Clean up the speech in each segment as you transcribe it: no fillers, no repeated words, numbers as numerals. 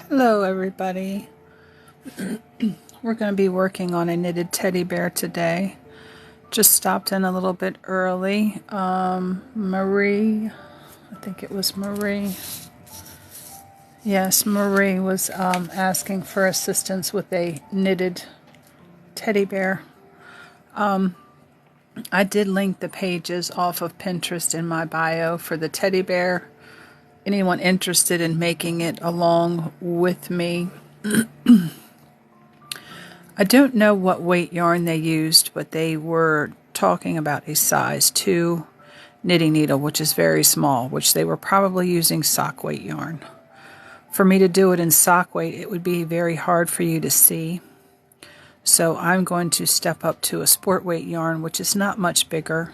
Hello everybody. We're going to be working on a knitted teddy bear today. Just stopped in a little bit early. Marie, I think it was Marie. Yes, Marie was asking for assistance with a knitted teddy bear. I did link the pages off of Pinterest in my bio for the teddy bear. Anyone interested in making it along with me? I don't know what weight yarn they used, but they were talking about a size 2 knitting needle, which is very small, which they were probably using sock weight yarn. For me to do it in sock weight, it would be very hard for you to see. So I'm going to step up to a sport weight yarn, which is not much bigger.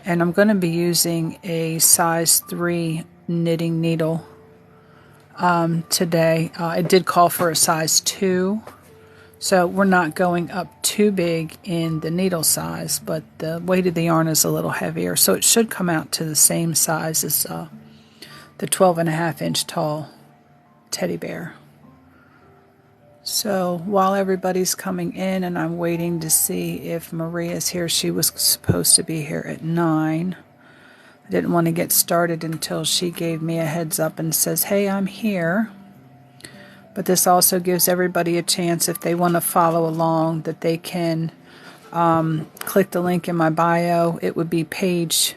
And I'm going to be using a size 3 knitting needle today. It did call for a size 2. So we're not going up too big in the needle size, but the weight of the yarn is a little heavier. So it should come out to the same size as the 12.5-inch tall teddy bear. So while everybody's coming in and I'm waiting to see if Maria's here, she was supposed to be here at 9. I didn't want to get started until she gave me a heads up and says, hey, I'm here. But this also gives everybody a chance, if they want to follow along, that they can click the link in my bio. It would be page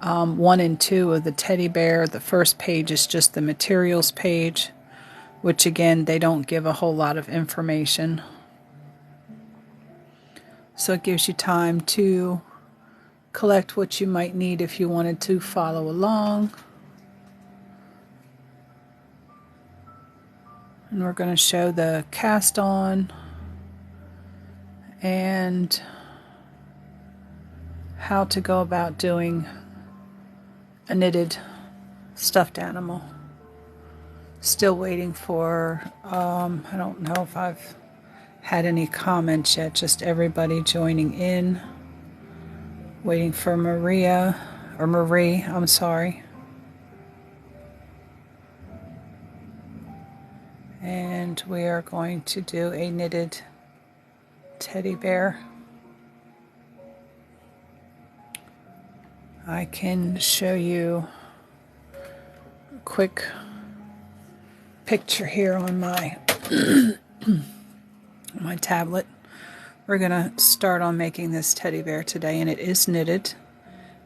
1 and 2 of the teddy bear. The first page is just the materials page, which again, they don't give a whole lot of information. So it gives you time to collect what you might need if you wanted to follow along. And we're going to show the cast on and how to go about doing a knitted stuffed animal. Still waiting for, I don't know if I've had any comments yet, just everybody joining in. Waiting for Marie, I'm sorry. And we are going to do a knitted teddy bear. I can show you a quick picture here on my my tablet. We're gonna start on making this teddy bear today, and it is knitted.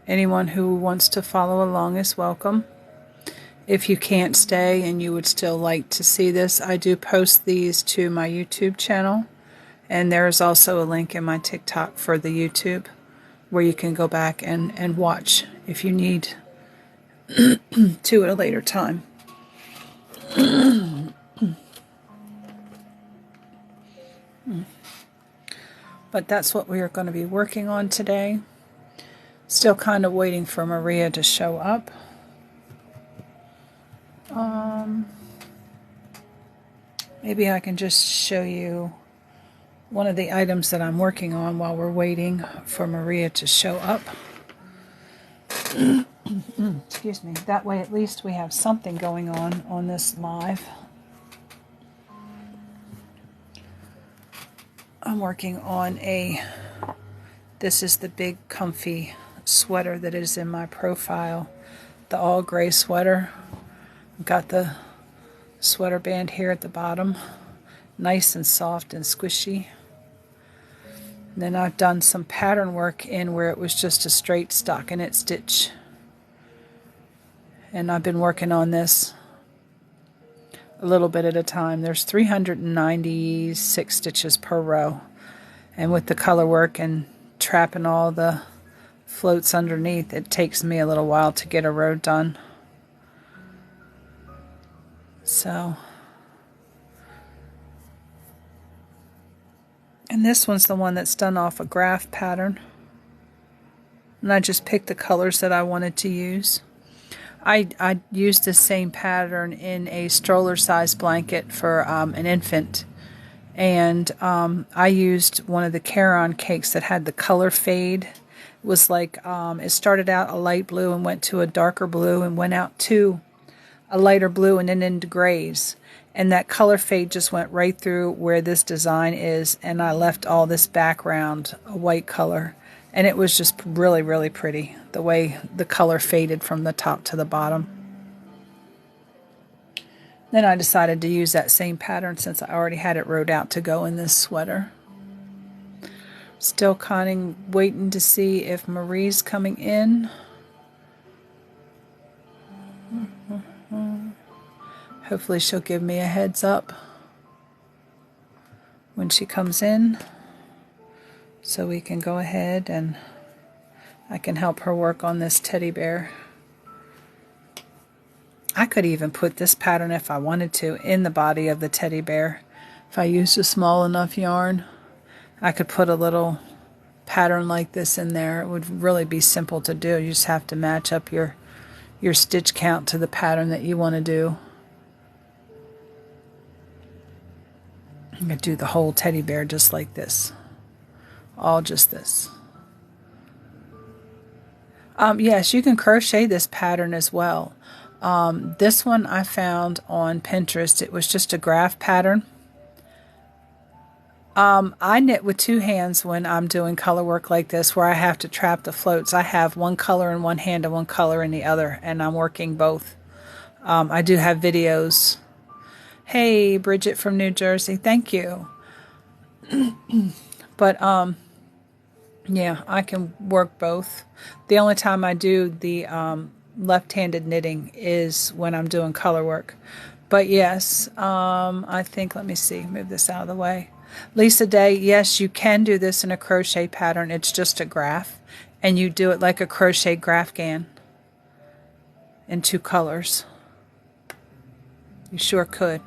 Anyone who wants to follow along is welcome. If you can't stay and you would still like to see this, I do post these to my YouTube channel, and there is also a link in my TikTok for the YouTube where you can go back and watch if you need to at a later time. But that's what we are going to be working on today. Still kind of waiting for Maria to show up. Maybe I can just show you one of the items that I'm working on while we're waiting for Maria to show up. Excuse me. That way at least we have something going on this live. I'm working on this is the big comfy sweater that is in my profile, the all gray sweater. I've got the sweater band here at the bottom, nice and soft and squishy. And then I've done some pattern work in where it was just a straight stockinette stitch. And I've been working on this a little bit at a time. There's 396 stitches per row. And with the color work and trapping all the floats underneath, it takes me a little while to get a row done. So, and this one's the one that's done off a graph pattern. And I just picked the colors that I wanted to use. I used the same pattern in a stroller size blanket for an infant. And I used one of the Caron cakes that had the color fade. It was like, it started out a light blue and went to a darker blue and went out to a lighter blue and then into grays. And that color fade just went right through where this design is, and I left all this background a white color. And it was just really, really pretty, the way the color faded from the top to the bottom. Then I decided to use that same pattern since I already had it wrote out to go in this sweater. Still kind of waiting to see if Marie's coming in. Hopefully she'll give me a heads up when she comes in, so we can go ahead and I can help her work on this teddy bear. I could even put this pattern, if I wanted to, in the body of the teddy bear. If I used a small enough yarn, I could put a little pattern like this in there. It would really be simple to do. You just have to match up your stitch count to the pattern that you want to do. I'm going to do the whole teddy bear just like this. All just this. Yes, you can crochet this pattern as well. This one I found on Pinterest. It was just a graph pattern. I knit with two hands when I'm doing color work like this, where I have to trap the floats. I have one color in one hand and one color in the other, and I'm working both. I do have videos. Hey, Bridget from New Jersey, thank you. But yeah, I can work both. The only time I do the left-handed knitting is when I'm doing color work. But yes, I think, let me see, move this out of the way. Lisa Day, yes, you can do this in a crochet pattern. It's just a graph, and you do it like a crochet graphghan in two colors. You sure could.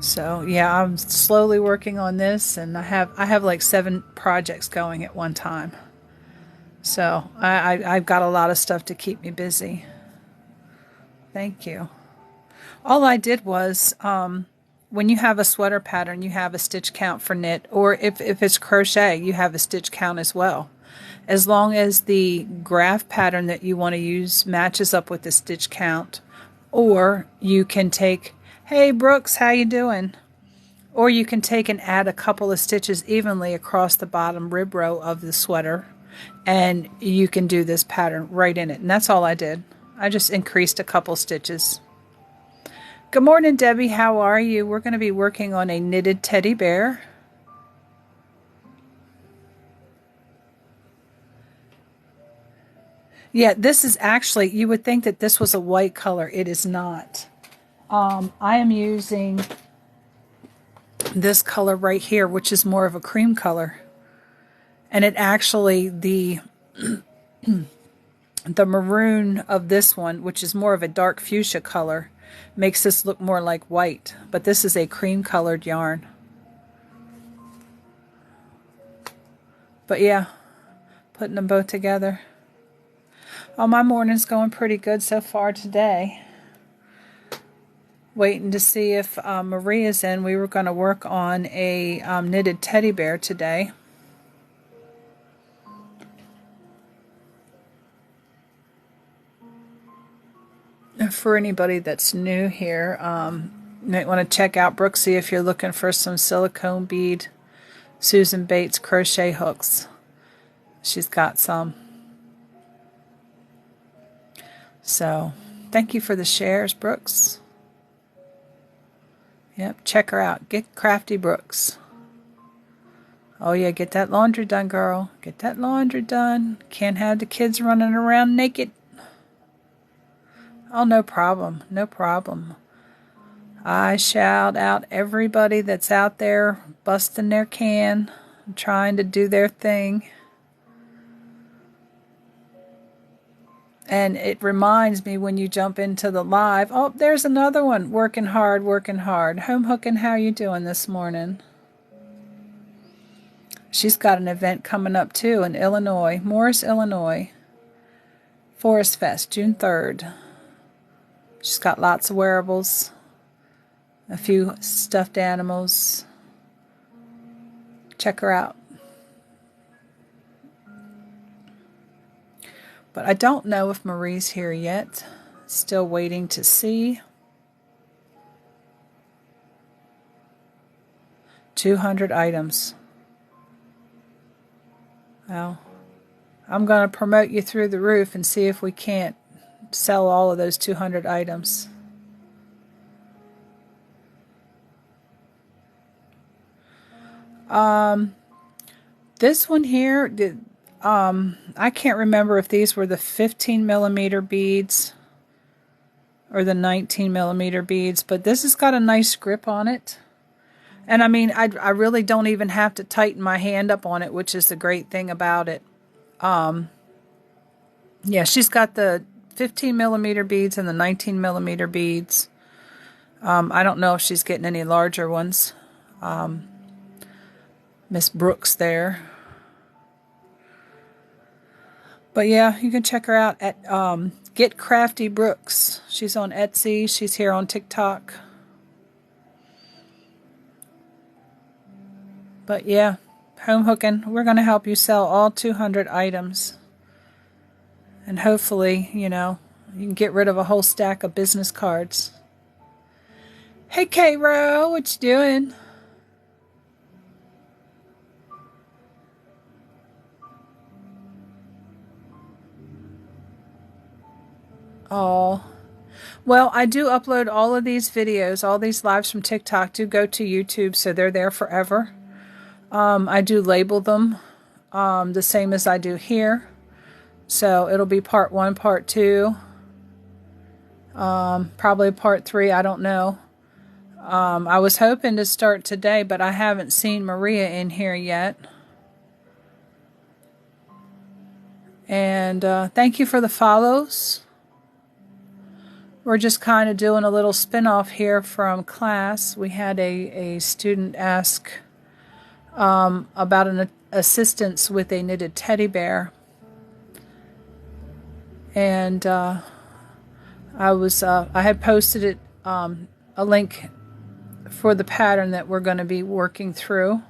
So yeah, I'm slowly working on this, and I have like 7 projects going at one time. So I've got a lot of stuff to keep me busy. Thank you. All I did was, when you have a sweater pattern, you have a stitch count for knit, or if it's crochet, you have a stitch count as well. As long as the graph pattern that you want to use matches up with the stitch count, or you can take, hey Brooks, how you doing? Or you can take and add a couple of stitches evenly across the bottom rib row of the sweater, and you can do this pattern right in it. And that's all I did. I just increased a couple stitches. Good morning, Debbie. How are you? We're going to be working on a knitted teddy bear. Yeah, this is actually, you would think that this was a white color. It is not. I am using this color right here, which is more of a cream color. And it actually, the maroon of this one, which is more of a dark fuchsia color, makes this look more like white. But this is a cream colored yarn. But yeah, putting them both together. Oh, my morning's going pretty good so far today. Waiting to see if Maria's in. We were going to work on a knitted teddy bear today. For anybody that's new here, you might want to check out Brooksy if you're looking for some silicone bead Susan Bates crochet hooks. She's got some. So, thank you for the shares, Brooks. Yep, check her out. Get Crafty Brooks. Oh yeah, get that laundry done, girl. Get that laundry done. Can't have the kids running around naked. Oh, no problem. No problem. I shout out everybody that's out there busting their can, trying to do their thing. And it reminds me when you jump into the live, oh, there's another one, working hard, working hard. Home Hooking, how you doing this morning? She's got an event coming up too in Illinois, Morris, Illinois. Forest Fest, June 3rd. She's got lots of wearables, a few stuffed animals. Check her out. But I don't know if Marie's here yet. Still waiting to see. 200 items. Well, I'm going to promote you through the roof and see if we can't sell all of those 200 items. This one here, I can't remember if these were the 15mm beads or the 19mm beads, but this has got a nice grip on it. And I mean, I really don't even have to tighten my hand up on it, which is the great thing about it. Yeah, she's got the 15mm beads and the 19mm beads. I don't know if she's getting any larger ones. Miss Brooks there. But yeah, you can check her out at Get Crafty Brooks. She's on Etsy. She's here on TikTok. But yeah, home hooking. We're going to help you sell all 200 items. And hopefully, you know, you can get rid of a whole stack of business cards. Hey, K-Ro, what you doing? Oh, well, I do upload all of these videos, all these lives from TikTok do go to YouTube, so they're there forever. I do label them the same as I do here. So it'll be part 1, part 2, probably part 3, I don't know. I was hoping to start today, but I haven't seen Maria in here yet. And thank you for the follows. We're just kind of doing a little spin-off here from class. We had a student ask about an assistance with a knitted teddy bear. And I had posted it, a link for the pattern that we're going to be working through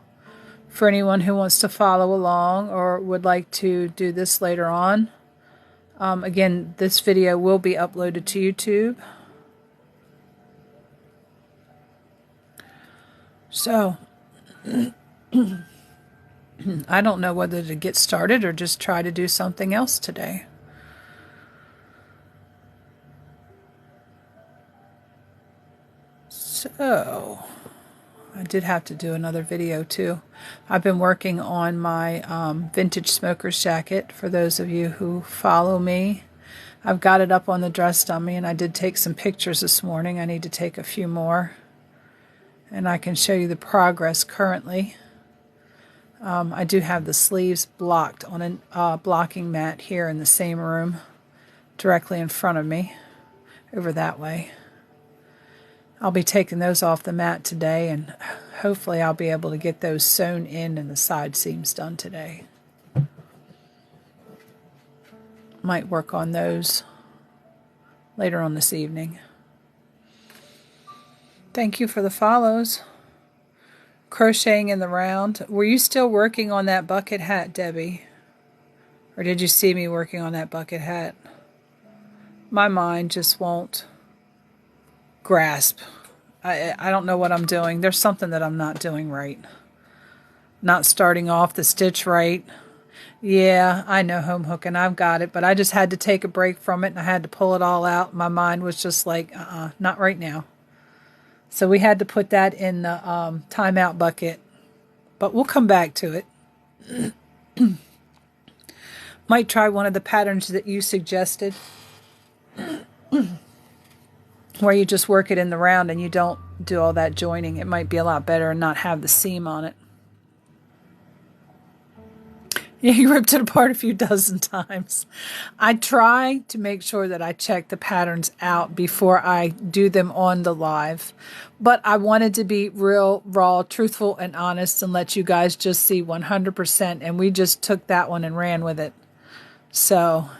for anyone who wants to follow along or would like to do this later on. Again, this video will be uploaded to YouTube. So, I don't know whether to get started or just try to do something else today. So, I did have to do another video too. I've been working on my vintage smoker's jacket. For those of you who follow me, I've got it up on the dress dummy, and I did take some pictures this morning. I need to take a few more, and I can show you the progress currently. I do have the sleeves blocked on a blocking mat here in the same room, directly in front of me, over that way. I'll be taking those off the mat today, and hopefully I'll be able to get those sewn in and the side seams done today. Might work on those later on this evening. Thank you for the follows. Crocheting in the round. Were you still working on that bucket hat, Debbie? Or did you see me working on that bucket hat? My mind just won't grasp. I don't know what I'm doing. There's something that I'm not doing right. Not starting off the stitch right. Yeah, I know home hooking. I've got it, but I just had to take a break from it, and I had to pull it all out. My mind was just like, not right now. So we had to put that in the timeout bucket, but we'll come back to it. Might try one of the patterns that you suggested, where you just work it in the round and you don't do all that joining. It might be a lot better and not have the seam on it. Yeah, you ripped it apart a few dozen times. I try to make sure that I check the patterns out before I do them on the live. But I wanted to be real, raw, truthful, and honest and let you guys just see 100%. And we just took that one and ran with it. So,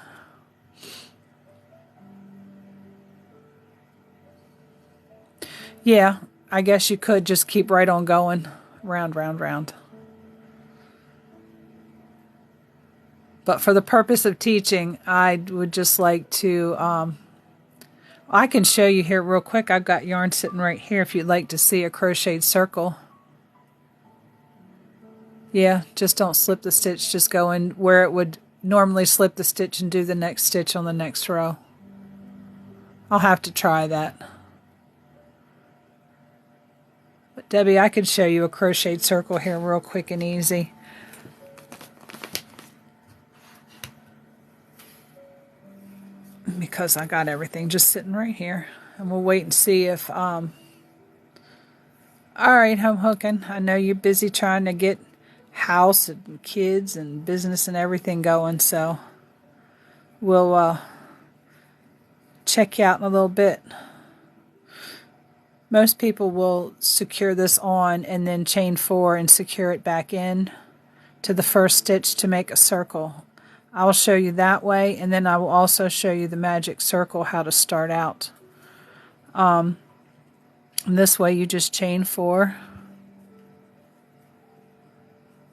yeah, I guess you could just keep right on going. Round, round, round. But for the purpose of teaching, I would just like to, I can show you here real quick. I've got yarn sitting right here if you'd like to see a crocheted circle. Yeah, just don't slip the stitch. Just go in where it would normally slip the stitch and do the next stitch on the next row. I'll have to try that. But Debbie, I could show you a crocheted circle here real quick and easy. Because I got everything just sitting right here. And we'll wait and see if, all right, home hooking. I know you're busy trying to get house and kids and business and everything going, so we'll check you out in a little bit. Most people will secure this on and then chain 4 and secure it back in to the first stitch to make a circle. I'll show you that way, and then I will also show you the magic circle, how to start out. And this way you just chain 4.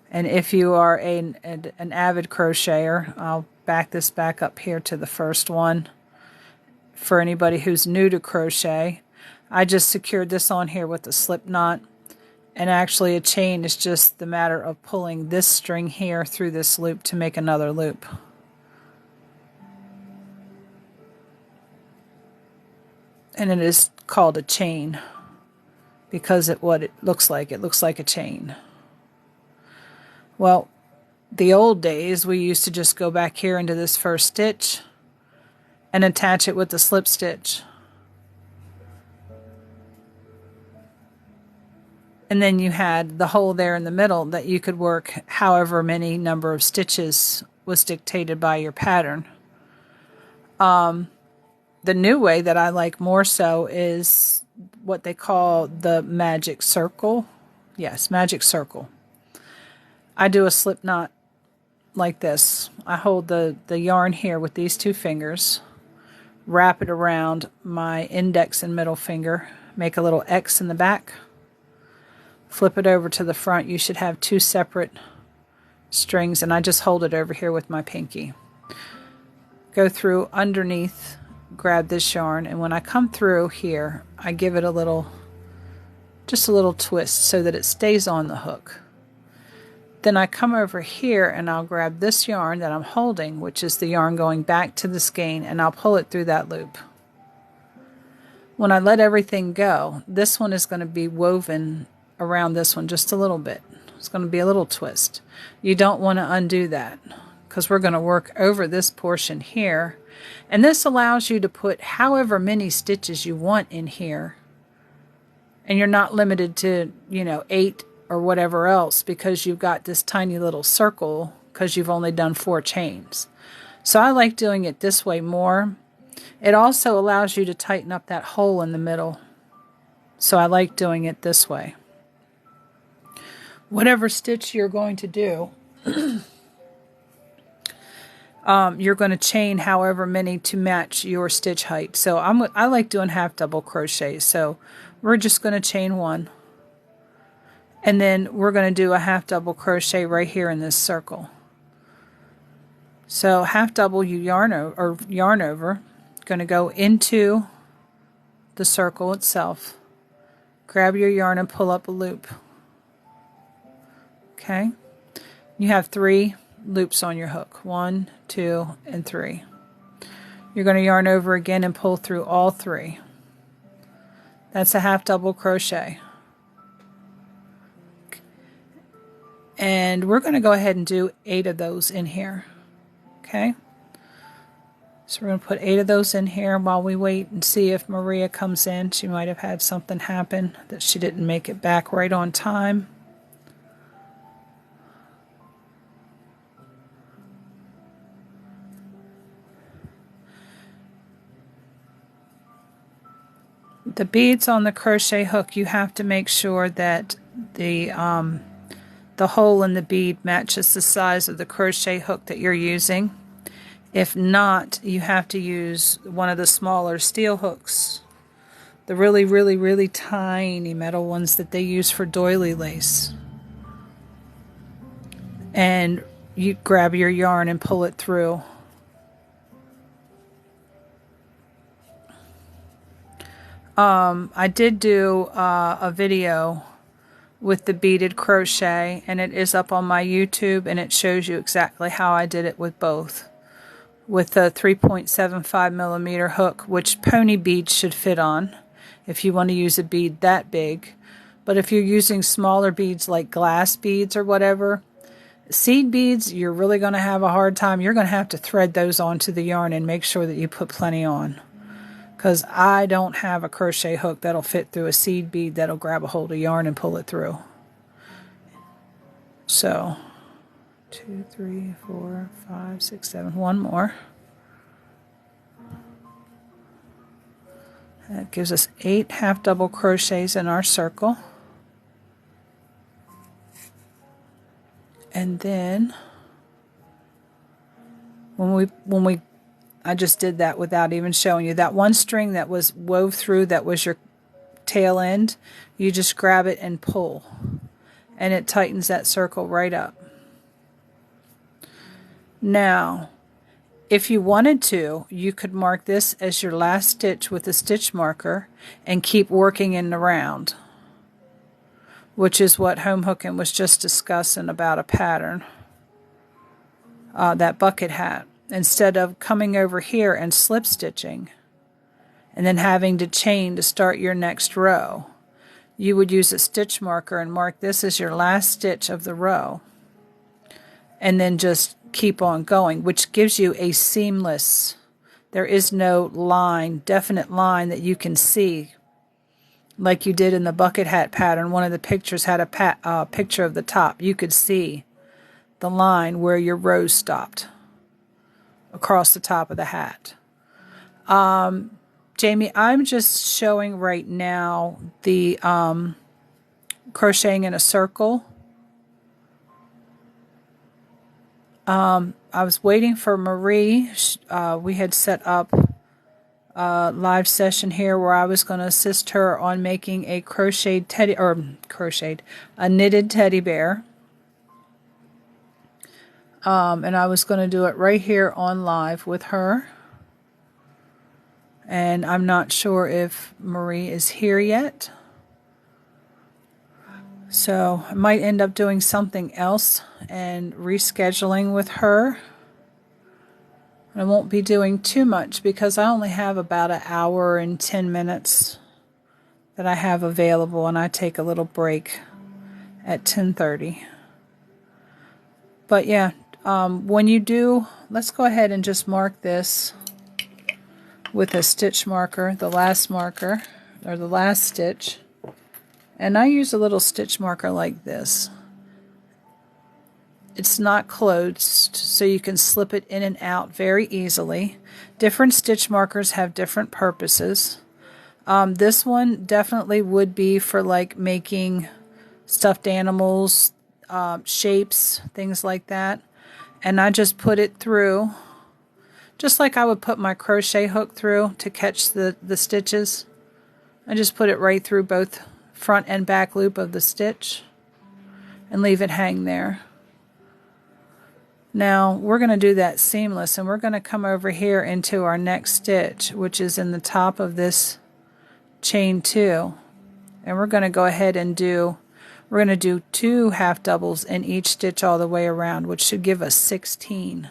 And if you are an avid crocheter, I'll back this back up here to the first one. For anybody who's new to crochet, I just secured this on here with a slip knot. And actually a chain is just the matter of pulling this string here through this loop to make another loop. And it is called a chain because what it looks like a chain. Well, the old days we used to just go back here into this first stitch and attach it with the slip stitch. And then you had the hole there in the middle that you could work however many number of stitches was dictated by your pattern. The new way that I like more so is what they call the magic circle. Yes, magic circle. I do a slip knot like this. I hold the yarn here with these 2 fingers, wrap it around my index and middle finger, make a little X in the back, flip it over to the front. You should have 2 separate strings, and I just hold it over here with my pinky. Go through underneath, grab this yarn, and when I come through here, I give it just a little twist so that it stays on the hook. Then I come over here and I'll grab this yarn that I'm holding, which is the yarn going back to the skein, and I'll pull it through that loop. When I let everything go, this one is going to be woven around this one just a little bit. It's going to be a little twist. You don't want to undo that because we're going to work over this portion here. And this allows you to put however many stitches you want in here. And you're not limited to, 8 or whatever else because you've got this tiny little circle because you've only done 4 chains. So I like doing it this way more. It also allows you to tighten up that hole in the middle. So I like doing it this way. Whatever stitch you're going to do, you're going to chain however many to match your stitch height. So I like doing half double crochet. So we're just going to chain 1. And then we're going to do a half double crochet right here in this circle. So half double, you yarn over, going to go into the circle itself. Grab your yarn and pull up a loop. Okay. You have 3 loops on your hook. 1, 2, and 3. You're going to yarn over again and pull through all 3. That's a half double crochet. And we're going to go ahead and do 8 of those in here. Okay? So we're going to put 8 of those in here while we wait and see if Maria comes in. She might have had something happen that she didn't make it back right on time. The beads on the crochet hook, you have to make sure that the hole in the bead matches the size of the crochet hook that you're using. If not, you have to use one of the smaller steel hooks, the really, really, really tiny metal ones that they use for doily lace. And you grab your yarn and pull it through. I did do a video with the beaded crochet, and it is up on my YouTube, and it shows you exactly how I did it with both. With the 3.75 millimeter hook, which pony beads should fit on if you want to use a bead that big. But if you're using smaller beads like glass beads or whatever, seed beads, you're really going to have a hard time. You're going to have to thread those onto the yarn and make sure that you put plenty on. Because I don't have a crochet hook that'll fit through a seed bead that'll grab a hold of yarn and pull it through. So, 2, 3, 4, 5, 6, 7, one more. That gives us 8 half double crochets in our circle. And then I just did that without even showing you. That one string that was wove through, that was your tail end, you just grab it and pull. And it tightens that circle right up. Now, if you wanted to, you could mark this as your last stitch with a stitch marker and keep working in the round, which is what Home Hooking was just discussing about a pattern, that bucket hat. Instead of coming over here and slip stitching and then having to chain to start your next row, you would use a stitch marker and mark this as your last stitch of the row, and then just keep on going, which gives you a seamless, there is no line, definite line that you can see like you did in the bucket hat pattern. One of the pictures had a picture of the top. You could see the line where your rows stopped across the top of the hat. Jamie, I'm just showing right now the crocheting in a circle. I was waiting for Marie. We had set up a live session here where I was going to assist her on making a a knitted teddy bear. And I was going to do it right here on live with her. And I'm not sure if Marie is here yet. So I might end up doing something else and rescheduling with her. I won't be doing too much because I only have about an hour and 10 minutes that I have available, and I take a little break at 10:30. But yeah, when you do, let's go ahead and just mark this with a stitch marker, the last marker, or the last stitch. And I use a little stitch marker like this. It's not closed, so you can slip it in and out very easily. Different stitch markers have different purposes. This one definitely would be for like making stuffed animals, shapes, things like that. And I just put it through, just like I would put my crochet hook through to catch the stitches. I just put it right through both front and back loop of the stitch and leave it hang there. Now we're going to do that seamless, and we're going to come over here into our next stitch, which is in the top of this chain 2, and we're going to go ahead and we're going to do 2 half doubles in each stitch all the way around, which should give us 16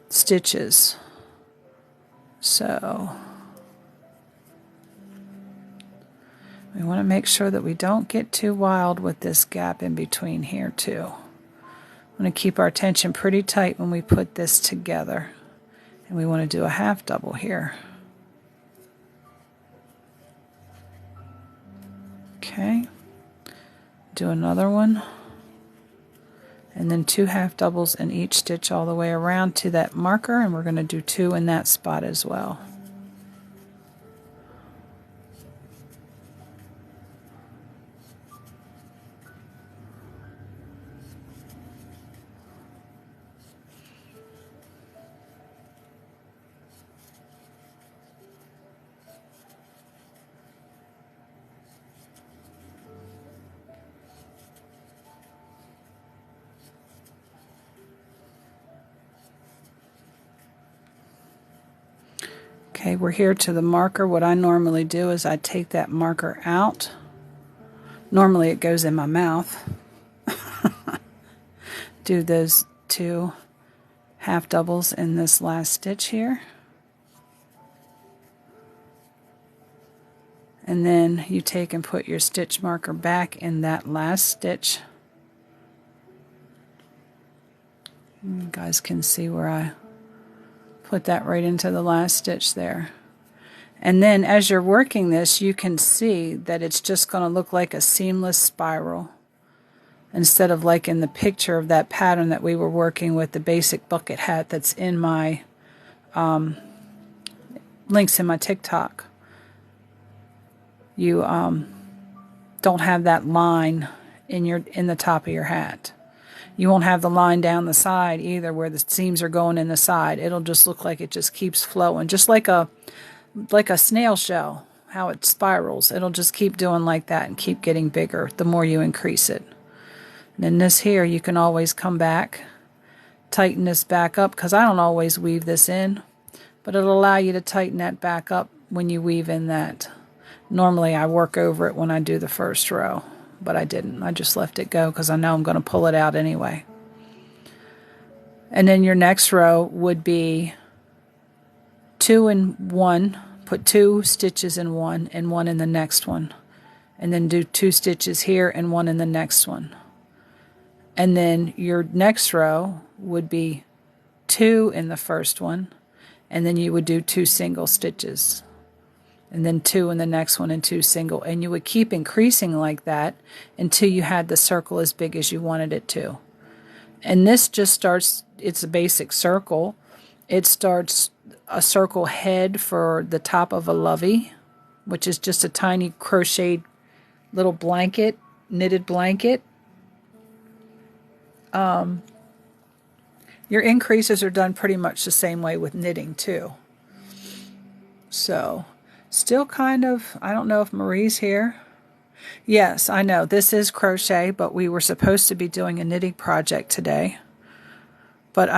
stitches. So we want to make sure that we don't get too wild with this gap in between here too. We want to keep our tension pretty tight when we put this together. And we want to do a half double here. Okay. Do another one. And then 2 half doubles in each stitch all the way around to that marker, and we're going to do 2 in that spot as well. Okay, we're here to the marker. What I normally do is I take that marker out. Normally it goes in my mouth. Do those 2 half doubles in this last stitch here. And then you take and put your stitch marker back in that last stitch. You guys can see where I put that right into the last stitch there. And then as you're working this, you can see that it's just going to look like a seamless spiral, instead of like in the picture of that pattern that we were working with, the basic bucket hat that's in my links in my TikTok. You don't have that line in the top of your hat. You won't have the line down the side either where the seams are going in the side. It'll just look like it just keeps flowing, just like a snail shell, how it spirals. It'll just keep doing like that and keep getting bigger the more you increase it. And then this here, you can always come back, tighten this back up, because I don't always weave this in, but it'll allow you to tighten that back up when you weave in that. Normally I work over it when I do the first row, but I didn't. I just left it go because I know I'm going to pull it out anyway. And then your next row would be 2 and 1. Put 2 stitches in one and 1 in the next one. And then do 2 stitches here and 1 in the next one. And then your next row would be 2 in the first one, and then you would do 2 single stitches. And then 2 in the next one and 2 single. And you would keep increasing like that until you had the circle as big as you wanted it to. And this just starts, it's a basic circle. It starts a circle head for the top of a lovey, which is just a tiny crocheted little blanket, knitted blanket. Your increases are done pretty much the same way with knitting too. So, still kind of, I don't know if Marie's here. Yes, I know, this is crochet, but we were supposed to be doing a knitting project today. But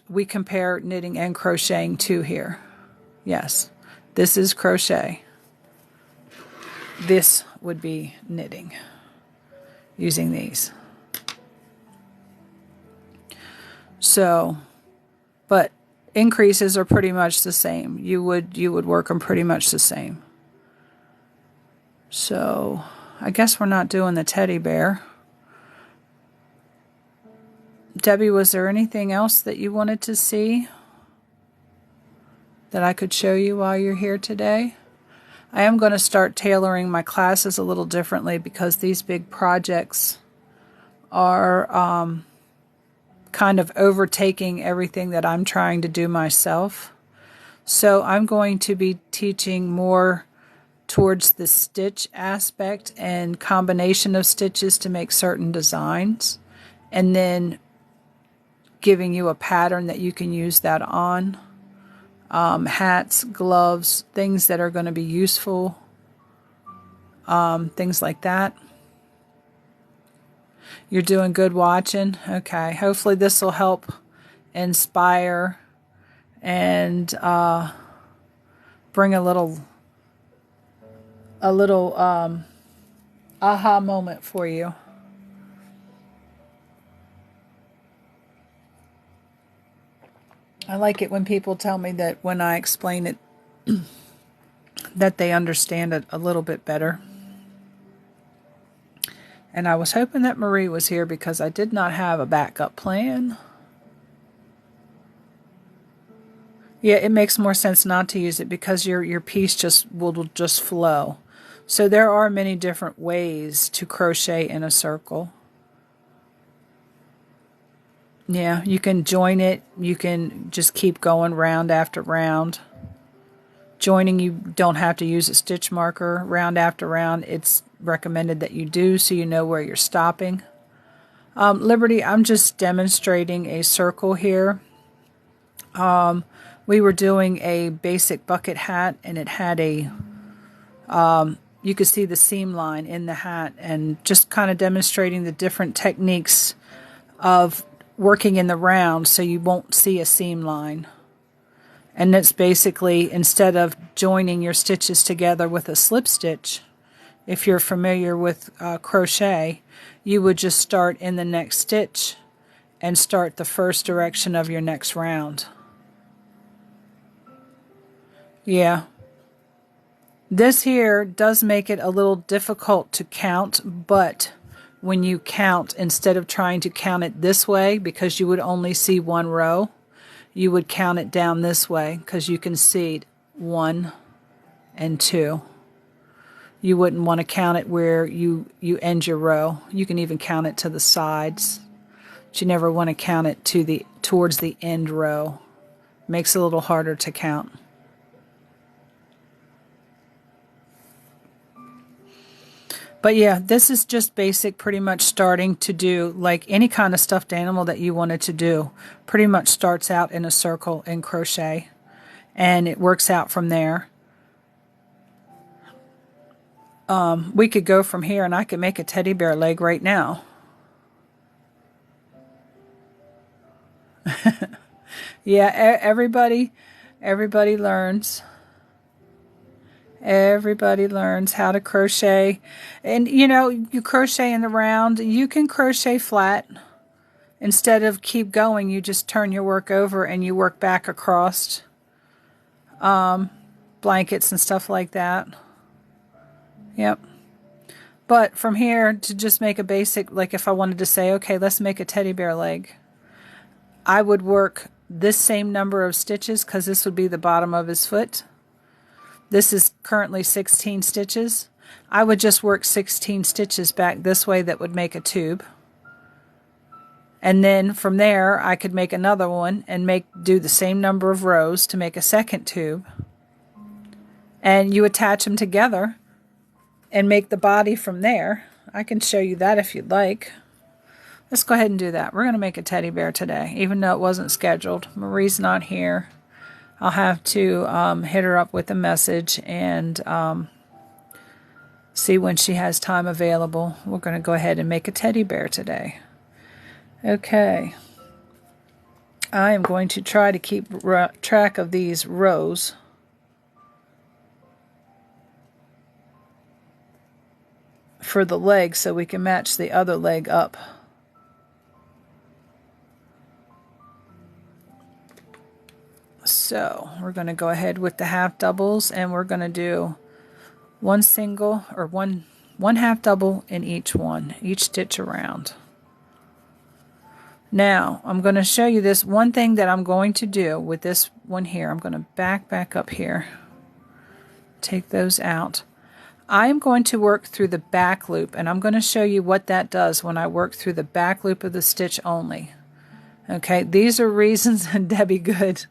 we compare knitting and crocheting too here. Yes, this is crochet. This would be knitting, using these. So, but increases are pretty much the same. You would work them pretty much the same. So, I guess we're not doing the teddy bear. Debbie, was there anything else that you wanted to see that I could show you while you're here today? I am going to start tailoring my classes a little differently because these big projects are kind of overtaking everything that I'm trying to do myself. So I'm going to be teaching more towards the stitch aspect and combination of stitches to make certain designs, and then giving you a pattern that you can use that on. Hats, gloves, things that are going to be useful, things like that. You're doing good watching? Okay. Hopefully this will help inspire and bring a little aha moment for you. I like it when people tell me that when I explain it that they understand it a little bit better. And I was hoping that Marie was here because I did not have a backup plan. Yeah, it makes more sense not to use it because your piece will just flow. So there are many different ways to crochet in a circle. Yeah, you can join it. You can just keep going round after round. Joining, you don't have to use a stitch marker. Round after round, it's recommended that you do so you know where you're stopping. Liberty, I'm just demonstrating a circle here. We were doing a basic bucket hat, and it had a, you could see the seam line in the hat, and just kind of demonstrating the different techniques of working in the round so you won't see a seam line. And it's basically, instead of joining your stitches together with a slip stitch, if you're familiar with crochet, you would just start in the next stitch and start the first direction of your next round. Yeah. This here does make it a little difficult to count, but when you count, instead of trying to count it this way, because you would only see one row, you would count it down this way, because you can see 1 and 2. You wouldn't want to count it where you end your row. You can even count it to the sides, but you never want to count it towards the end row. Makes it a little harder to count. But yeah, this is just basic, pretty much starting to do like any kind of stuffed animal that you wanted to do. Pretty much starts out in a circle in crochet, and it works out from there. We could go from here, and I could make a teddy bear leg right now. Yeah, everybody learns. Everybody learns how to crochet. And, you know, you crochet in the round. You can crochet flat. Instead of keep going, you just turn your work over and you work back across blankets and stuff like that. Yep. But from here, to just make a basic, like if I wanted to say, okay, let's make a teddy bear leg, I would work this same number of stitches, because this would be the bottom of his foot. This is currently 16 stitches. I would just work 16 stitches back this way that would make a tube. And then from there, I could make another one and do the same number of rows to make a second tube. And you attach them together and make the body from there. I can show you that if you'd like. Let's go ahead and do that. We're going to make a teddy bear today, even though it wasn't scheduled. Marie's not here. I'll have to hit her up with a message and see when she has time available. We're going to go ahead and make a teddy bear today. Okay. I am going to try to keep track of these rows. For the leg, so we can match the other leg up. So we're going to go ahead with the half doubles, and we're going to do one single or one half double in each stitch around. Now I'm going to show you this one thing that I'm going to do with this one here. I'm going to back up here, take those out. I'm going to work through the back loop, and I'm going to show you what that does when I work through the back loop of the stitch only. Okay, these are reasons, and Debbie Good,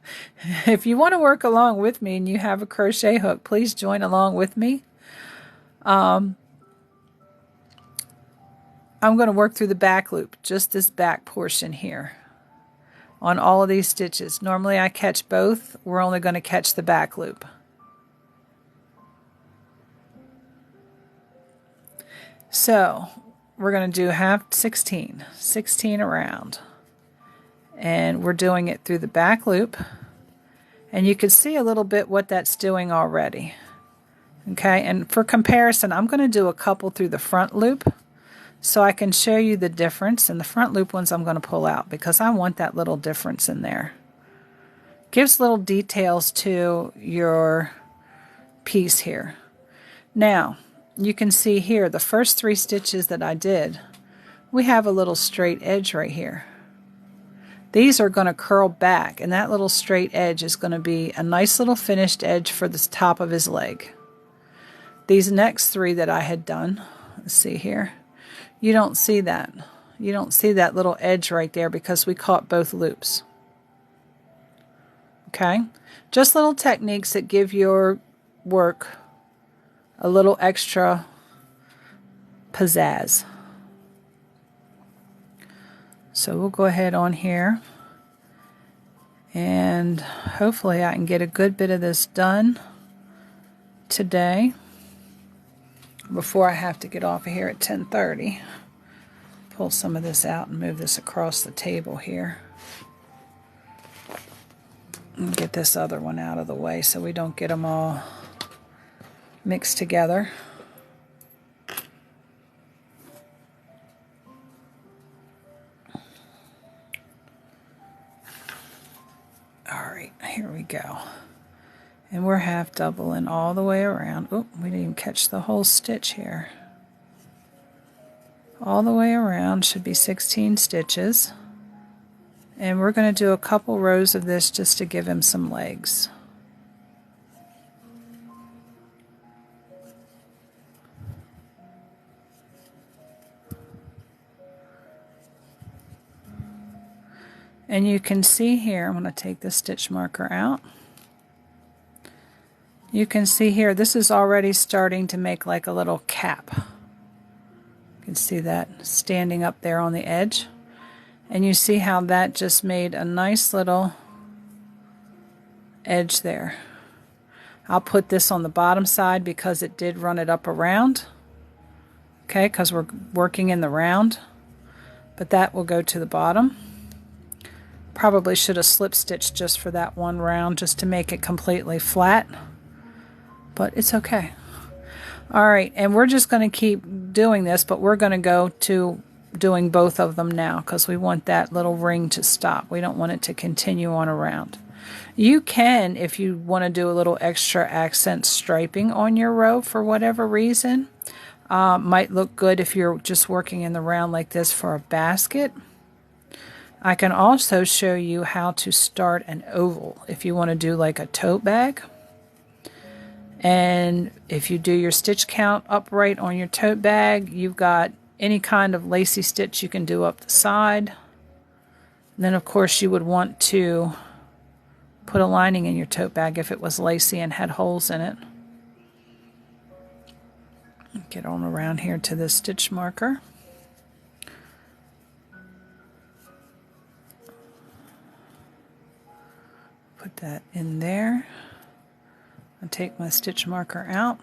if you want to work along with me and you have a crochet hook, please join along with me. I'm going to work through the back loop, just this back portion here, on all of these stitches. Normally I catch both. We're only going to catch the back loop. So we're going to do half 16 around, and we're doing it through the back loop, and you can see a little bit what that's doing already. Okay, and for comparison, I'm going to do a couple through the front loop so I can show you the difference, and the front loop ones I'm going to pull out because I want that little difference in there. Gives little details to your piece here. Now you can see here the first 3 stitches that I did, we have a little straight edge right here. These are going to curl back, and that little straight edge is going to be a nice little finished edge for the top of his leg. These next 3 that I had done, let's see here, you don't see that. You don't see that little edge right there because we caught both loops. Okay? Just little techniques that give your work a little extra pizzazz. So we'll go ahead on here, and hopefully I can get a good bit of this done today before I have to get off of here at 10:30. Pull some of this out and move this across the table here. And get this other one out of the way so we don't get them all mixed together. Alright, here we go. And we're half doubling all the way around. Oh, we didn't even catch the whole stitch here. All the way around should be 16 stitches. And we're going to do a couple rows of this just to give him some legs. And you can see here, I'm going to take the stitch marker out. You can see here, this is already starting to make like a little cap. You can see that standing up there on the edge. And you see how that just made a nice little edge there. I'll put this on the bottom side because it did run it up around. Okay, because we're working in the round. But that will go to the bottom. Probably should have slip stitched just for that one round just to make it completely flat. But it's okay. Alright, and we're just going to keep doing this, but we're going to go to doing both of them now because we want that little ring to stop. We don't want it to continue on around. You can, if you want to do a little extra accent striping on your row for whatever reason. Might look good if you're just working in the round like this for a basket. I can also show you how to start an oval if you want to do like a tote bag. And if you do your stitch count upright on your tote bag, you've got any kind of lacy stitch you can do up the side. And then of course you would want to put a lining in your tote bag if it was lacy and had holes in it. Get on around here to this stitch marker. Put that in there. I'll take my stitch marker out.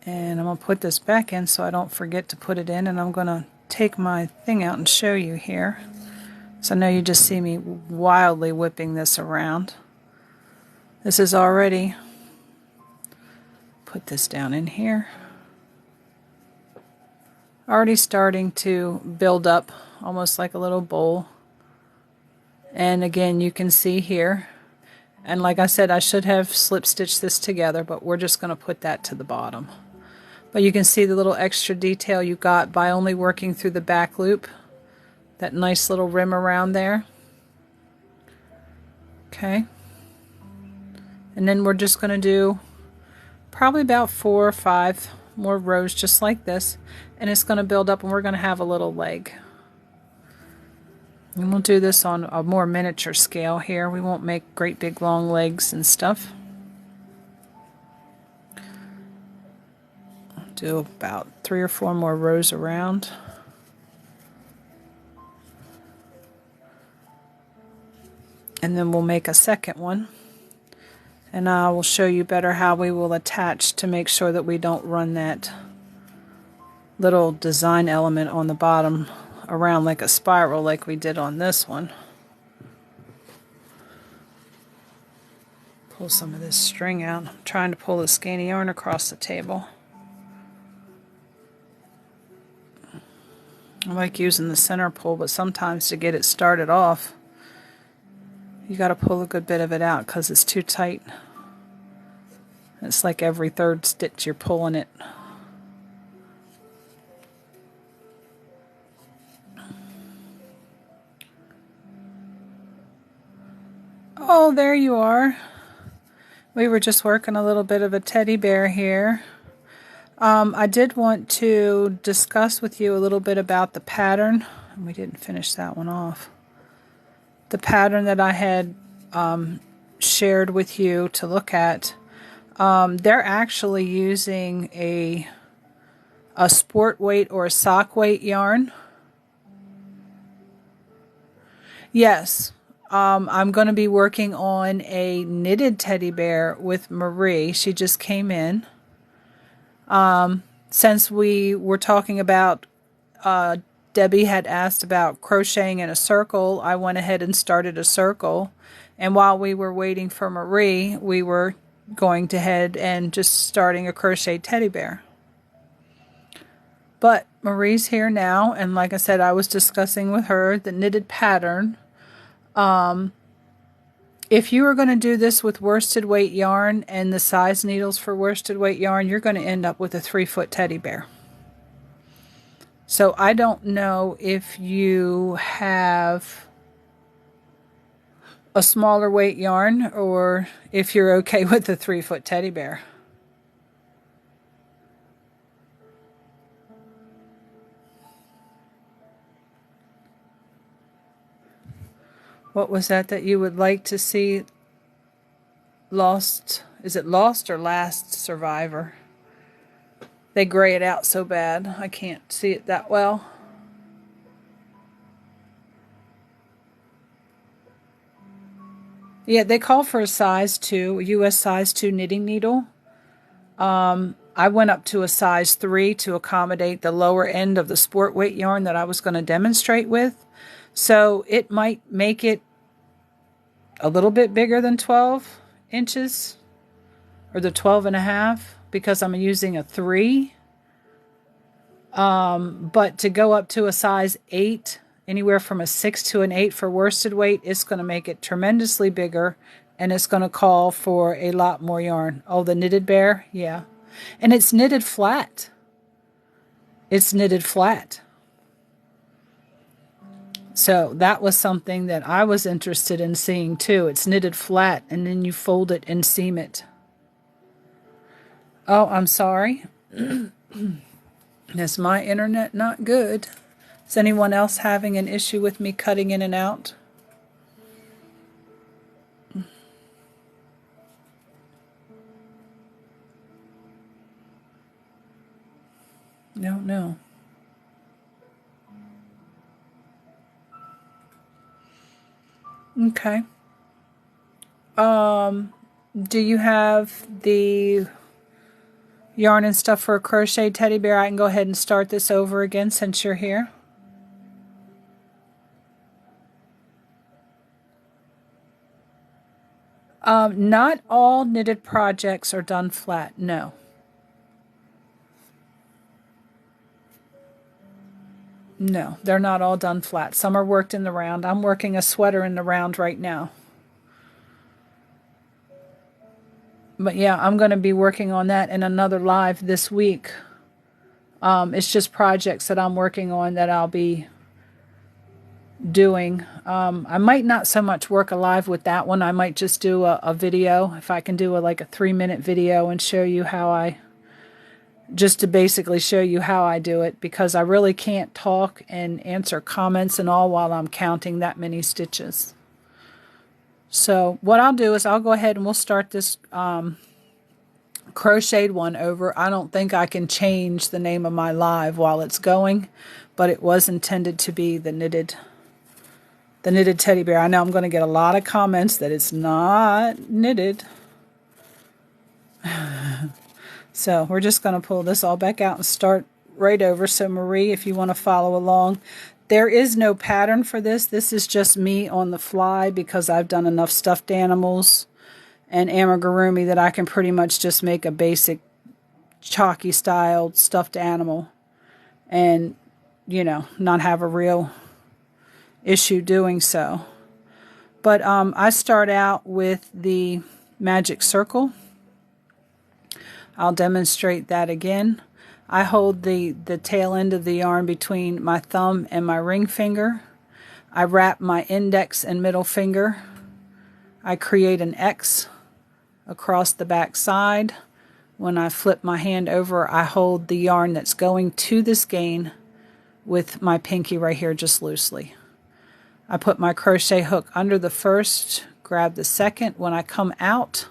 And I'm going to put this back in so I don't forget to put it in. And I'm going to take my thing out and show you here. So now you just see me wildly whipping this around. This is already, put this down in here. Already starting to build up almost like a little bowl. And again, you can see here. And like I said, I should have slip stitched this together, but we're just going to put that to the bottom. But you can see the little extra detail you got by only working through the back loop. That nice little rim around there. Okay. And then we're just going to do probably about 4 or 5 more rows just like this. And it's going to build up and we're going to have a little leg. And we'll do this on a more miniature scale here. We won't make great big long legs and stuff. I'll do about 3 or 4 more rows around. And then we'll make a second one. And I will show you better how we will attach to make sure that we don't run that little design element on the bottom around like a spiral like we did on this one. Pull some of this string out. I'm trying to pull the skeiny yarn across the table. I like using the center pull, but sometimes to get it started off, you got to pull a good bit of it out because it's too tight. It's like every 3rd stitch you're pulling it. Oh, there you are. We were just working a little bit of a teddy bear here. I did want to discuss with you a little bit about the pattern. We didn't finish that one off. The pattern that I had shared with you to look at. They're actually using a sport weight or a sock weight yarn. Yes. I'm going to be working on a knitted teddy bear with Marie. She just came in. Since we were talking about Debbie had asked about crocheting in a circle, I went ahead and started a circle. And while we were waiting for Marie, we were going to head and just starting a crochet teddy bear. But Marie's here now, and like I said, I was discussing with her the knitted pattern. If you are going to do this with worsted weight yarn and the size needles for worsted weight yarn, you're going to end up with a 3-foot teddy bear. So I don't know if you have a smaller weight yarn or if you're okay with the 3-foot teddy bear. What was that you would like to see? Lost, is it Lost or Last Survivor? They gray it out so bad, I can't see it that well. Yeah, they call for a size 2, a US size 2 knitting needle. I went up to a size 3 to accommodate the lower end of the sport weight yarn that I was going to demonstrate with. So it might make it a little bit bigger than 12 inches or the 12.5 because I'm using a 3. But to go up to a size 8, anywhere from a 6 to an 8 for worsted weight, it's going to make it tremendously bigger and it's going to call for a lot more yarn. Oh, the knitted bear? Yeah. And it's knitted flat. It's knitted flat. So that was something that I was interested in seeing too. It's knitted flat and then you fold it and seam it. Oh, I'm sorry. Is my internet not good? Is anyone else having an issue with me cutting in and out? No. Okay. Do you have the yarn and stuff for a crochet teddy bear? I can go ahead and start this over again since you're here. Not all knitted projects are done flat, no. No, they're not all done flat. Some are worked in the round. I'm working a sweater in the round right now. But yeah, I'm going to be working on that in another live this week. It's just projects that I'm working on that I'll be doing. I might not so much work a live with that one. I might just do a video. If I can do like a 3-minute video and show you how just to basically show you how I do it, because I really can't talk and answer comments and all while I'm counting that many stitches. So what I'll do is I'll go ahead and we'll start this crocheted one over. I don't think I can change the name of my live while it's going, but it was intended to be the knitted teddy bear. I know I'm going to get a lot of comments that it's not knitted. So we're just going to pull this all back out and start right over. So Marie, if you want to follow along, there is no pattern for this. This is just me on the fly because I've done enough stuffed animals and amigurumi that I can pretty much just make a basic chalky styled stuffed animal and, you know, not have a real issue doing so. But I start out with the magic circle. I'll demonstrate that again. I hold the tail end of the yarn between my thumb and my ring finger. I wrap my index and middle finger. I create an X across the back side. When I flip my hand over, I hold the yarn that's going to the skein with my pinky right here just loosely. I put my crochet hook under the first, grab the second. When I come out,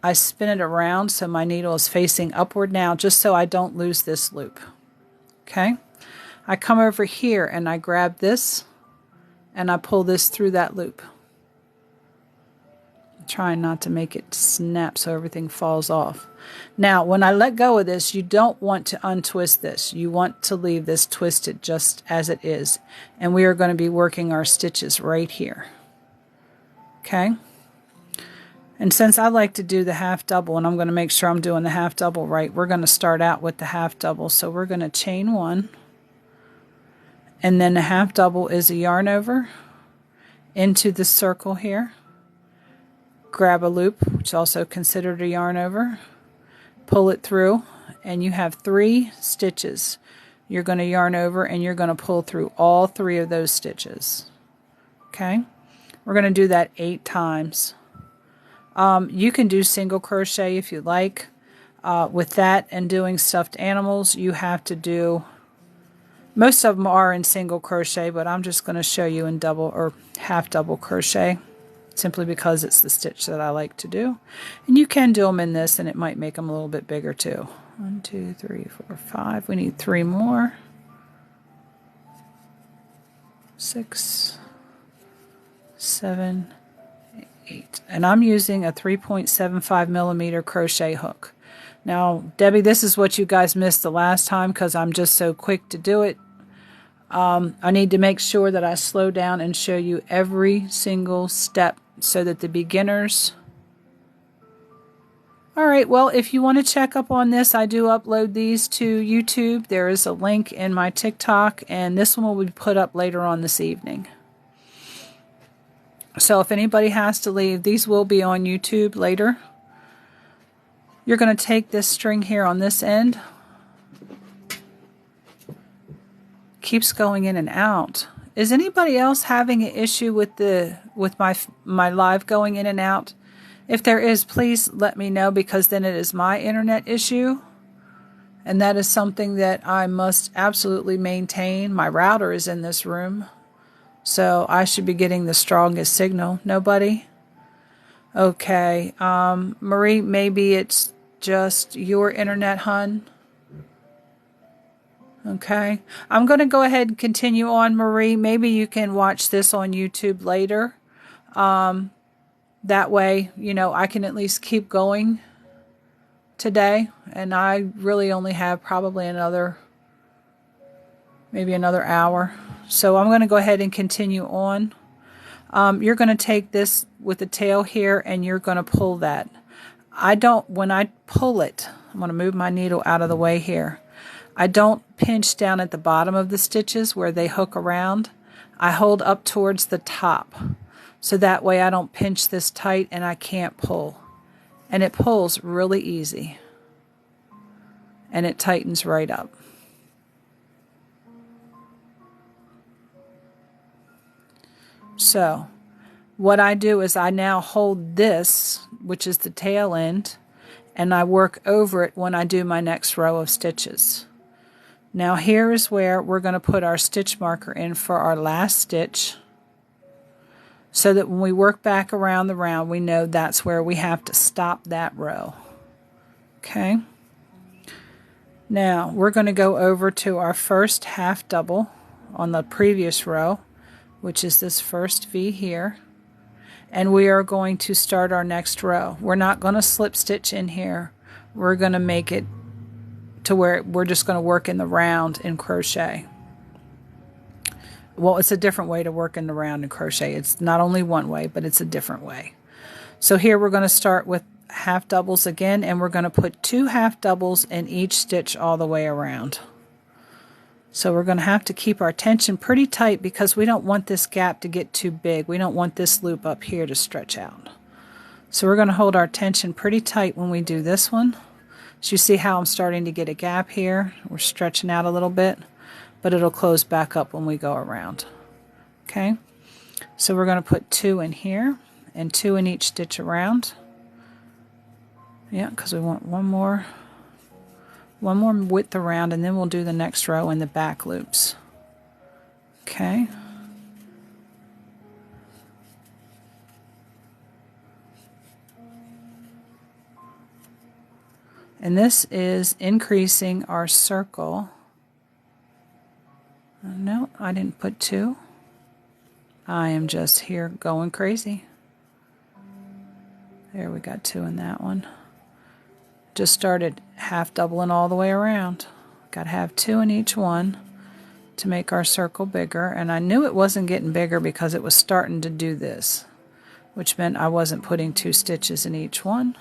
I spin it around so my needle is facing upward now, just so I don't lose this loop. Okay? I come over here and I grab this and I pull this through that loop. Trying not to make it snap so everything falls off. Now, when I let go of this, you don't want to untwist this. You want to leave this twisted just as it is. And we are going to be working our stitches right here. Okay? And since I like to do the half double, and I'm going to make sure I'm doing the half double right, we're going to start out with the half double. So we're going to chain 1. And then the half double is a yarn over into the circle here. Grab a loop, which is also considered a yarn over. Pull it through, and you have 3 stitches. You're going to yarn over, and you're going to pull through all 3 of those stitches. Okay? We're going to do that 8 times. You can do single crochet if you like. With that and doing stuffed animals, you have to do, most of them are in single crochet, but I'm just going to show you in double or half double crochet, simply because it's the stitch that I like to do. And you can do them in this, and it might make them a little bit bigger too. 1, 2, 3, 4, 5. We need 3 more. 6, 7, 8. And I'm using a 3.75 millimeter crochet hook. Now, Debbie, this is what you guys missed the last time because I'm just so quick to do it. I need to make sure that I slow down and show you every single step so that the beginners... Alright, well, if you want to check up on this, I do upload these to YouTube. There is a link in my TikTok, and this one will be put up later on this evening. So if anybody has to leave, these will be on YouTube later. You're going to take this string here on this end. Keeps going in and out. Is anybody else having an issue with my live going in and out? If there is, please let me know, because then it is my internet issue. And that is something that I must absolutely maintain. My router is in this room, so I should be getting the strongest signal. Nobody? Okay. Marie, maybe it's just your internet, hun. Okay. I'm going to go ahead and continue on, Marie. Maybe you can watch this on YouTube later. That way, you know, I can at least keep going today. And I really only have probably maybe another hour. So I'm going to go ahead and continue on. You're going to take this with the tail here, and you're going to pull that. When I pull it, I'm going to move my needle out of the way here. I don't pinch down at the bottom of the stitches where they hook around. I hold up towards the top. So that way I don't pinch this tight and I can't pull. And it pulls really easy. And it tightens right up. So what I do is I now hold this, which is the tail end, and I work over it when I do my next row of stitches. Now here is where we're going to put our stitch marker in for our last stitch, so that when we work back around the round, we know that's where we have to stop that row. Okay? Now we're going to go over to our first half double on the previous row, which is this first V here, and we are going to start our next row. We're not going to slip stitch in here. We're going to make it to where we're just going to work in the round in crochet. Well, it's a different way to work in the round in crochet. It's not only one way, but it's a different way. So here we're going to start with half doubles again, and we're going to put 2 half doubles in each stitch all the way around. So we're going to have to keep our tension pretty tight because we don't want this gap to get too big. We don't want this loop up here to stretch out. So we're going to hold our tension pretty tight when we do this one. So you see how I'm starting to get a gap here? We're stretching out a little bit, but it'll close back up when we go around. Okay? So we're going to put 2 in here and 2 in each stitch around. Yeah, because we want one more width around, and then we'll do the next row in the back loops. Okay. And this is increasing our circle. No, I didn't put 2. I am just here going crazy. There, we got 2 in that one. Just started half doubling all the way around. Got to have 2 in each one to make our circle bigger, and I knew it wasn't getting bigger because it was starting to do this, which meant I wasn't putting 2 stitches in each one.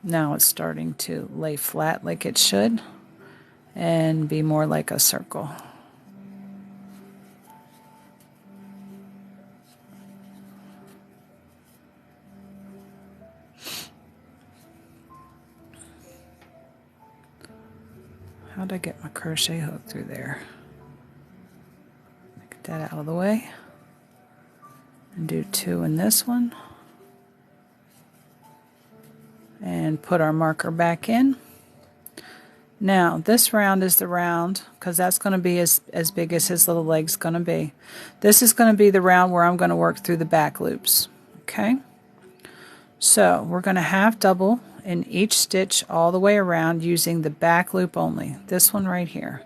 Now it's starting to lay flat like it should and be more like a circle. How'd I get my crochet hook through there? Get that out of the way. And do 2 in this one. And put our marker back in. Now, this round is the round, because that's going to be as big as his little leg's going to be. This is going to be the round where I'm going to work through the back loops. Okay? So, we're going to half double in each stitch all the way around using the back loop only. This one right here.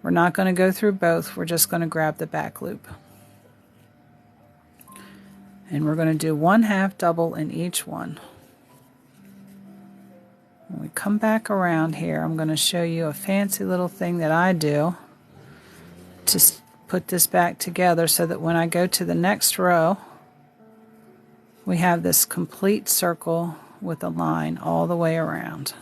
We're not going to go through both, we're just going to grab the back loop. And we're going to do 1 half double in each one. When we come back around here, I'm going to show you a fancy little thing that I do to put this back together so that when I go to the next row, we have this complete circle with a line all the way around.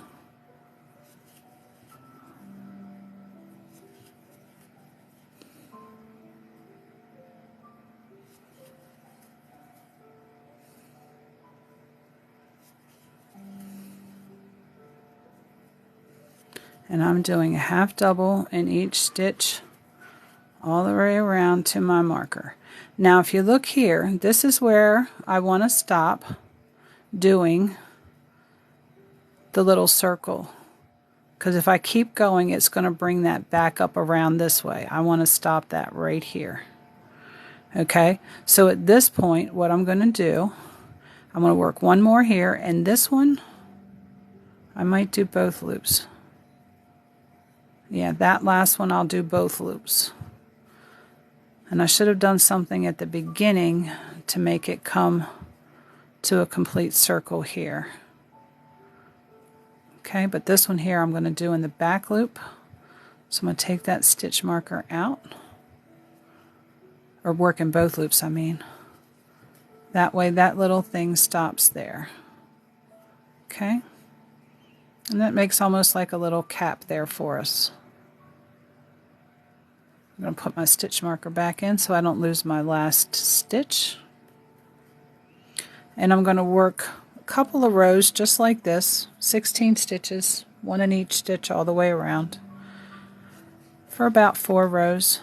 And I'm doing a half double in each stitch all the way around to my marker. Now if you look here, this is where I want to stop doing the little circle, because if I keep going it's going to bring that back up around this way. I want to stop that right here. Okay, so at this point what I'm going to do, I'm going to work 1 more here, and this one I might do both loops. Yeah, that last one I'll do both loops. And I should have done something at the beginning to make it come to a complete circle here. Okay, but this one here I'm going to do in the back loop. So I'm going to take that stitch marker out. Or work in both loops, I mean. That way that little thing stops there. Okay? And that makes almost like a little cap there for us. I'm going to put my stitch marker back in so I don't lose my last stitch. And I'm going to work a couple of rows just like this, 16 stitches, 1 in each stitch all the way around, for about 4 rows.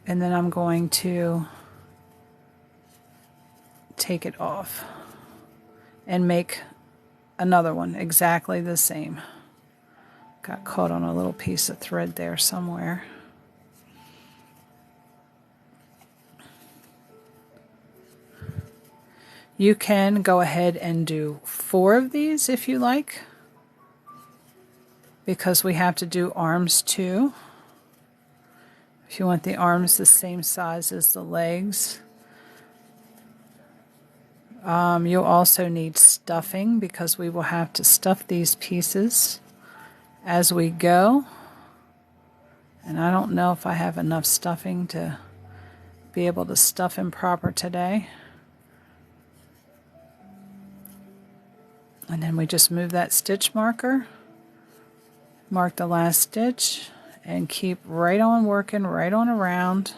And then I'm going to take it off and make another one exactly the same. Got caught on a little piece of thread there somewhere. You can go ahead and do 4 of these if you like, because we have to do arms too. If you want the arms the same size as the legs. You'll also need stuffing, because we will have to stuff these pieces as we go. And I don't know if I have enough stuffing to be able to stuff him proper today. And then we just move that stitch marker, mark the last stitch, and keep right on working, right on around.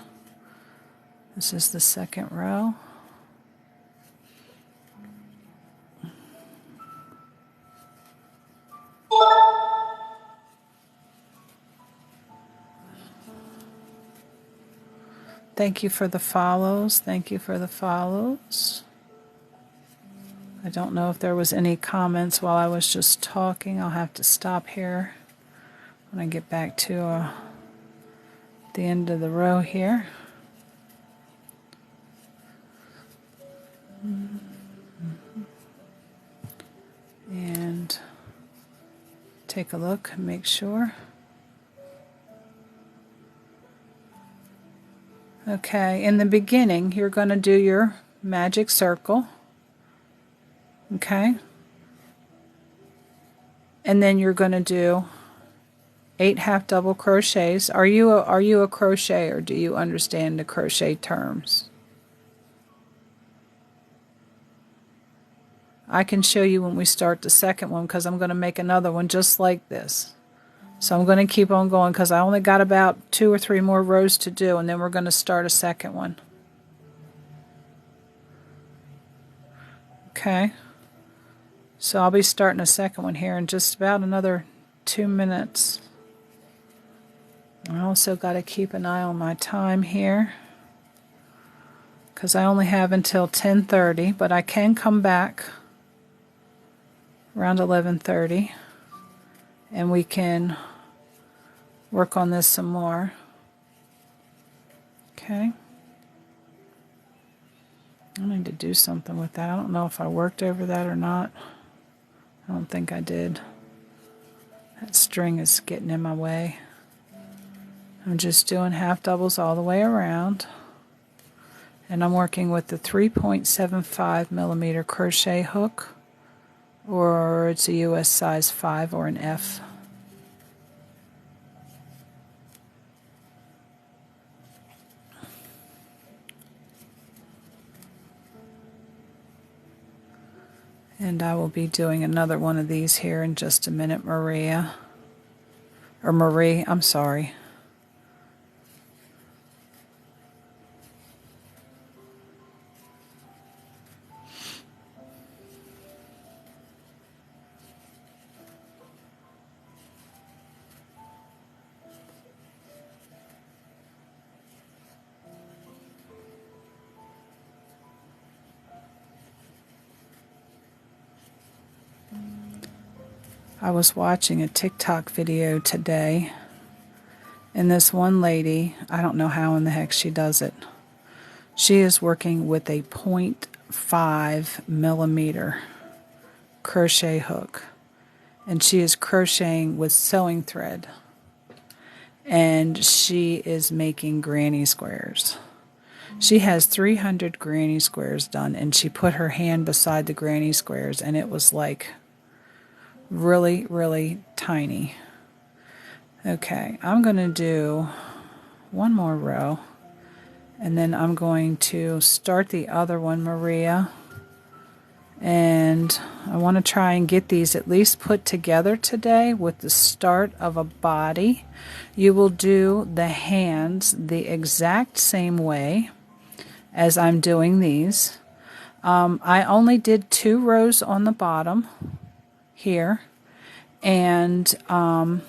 This is the second row. Thank you for the follows. Thank you for the follows. I don't know if there was any comments while I was just talking. I'll have to stop here when I get back to the end of the row here. And take a look and make sure. Okay, in the beginning, you're going to do your magic circle. Okay. And then you're going to do 8 half double crochets. Are you a crocheter? Do you understand the crochet terms? I can show you when we start the second one, because I'm going to make another one just like this. So I'm going to keep on going because I only got about 2 or 3 more rows to do, and then we're going to start a second one. Okay. So I'll be starting a second one here in just about another 2 minutes. I also got to keep an eye on my time here, because I only have until 10:30, but I can come back around 11:30 and we can work on this some more. Okay. I need to do something with that. I don't know if I worked over that or not. I don't think I did. That string is getting in my way. I'm just doing half doubles all the way around. And I'm working with the 3.75 millimeter crochet hook, or it's a US size 5 or an F. And I will be doing another one of these here in just a minute, Maria. Or Marie, I'm sorry. I was watching a TikTok video today, and this one lady, I don't know how in the heck she does it. She is working with a 0.5 millimeter crochet hook, and she is crocheting with sewing thread, and she is making granny squares. She has 300 granny squares done, and she put her hand beside the granny squares, and it was like really, really tiny. Okay, I'm going to do one more row, and then I'm going to start the other one, Maria. And I want to try and get these at least put together today with the start of a body. You will do the hands the exact same way as I'm doing these. I only did 2 rows on the bottom here, and on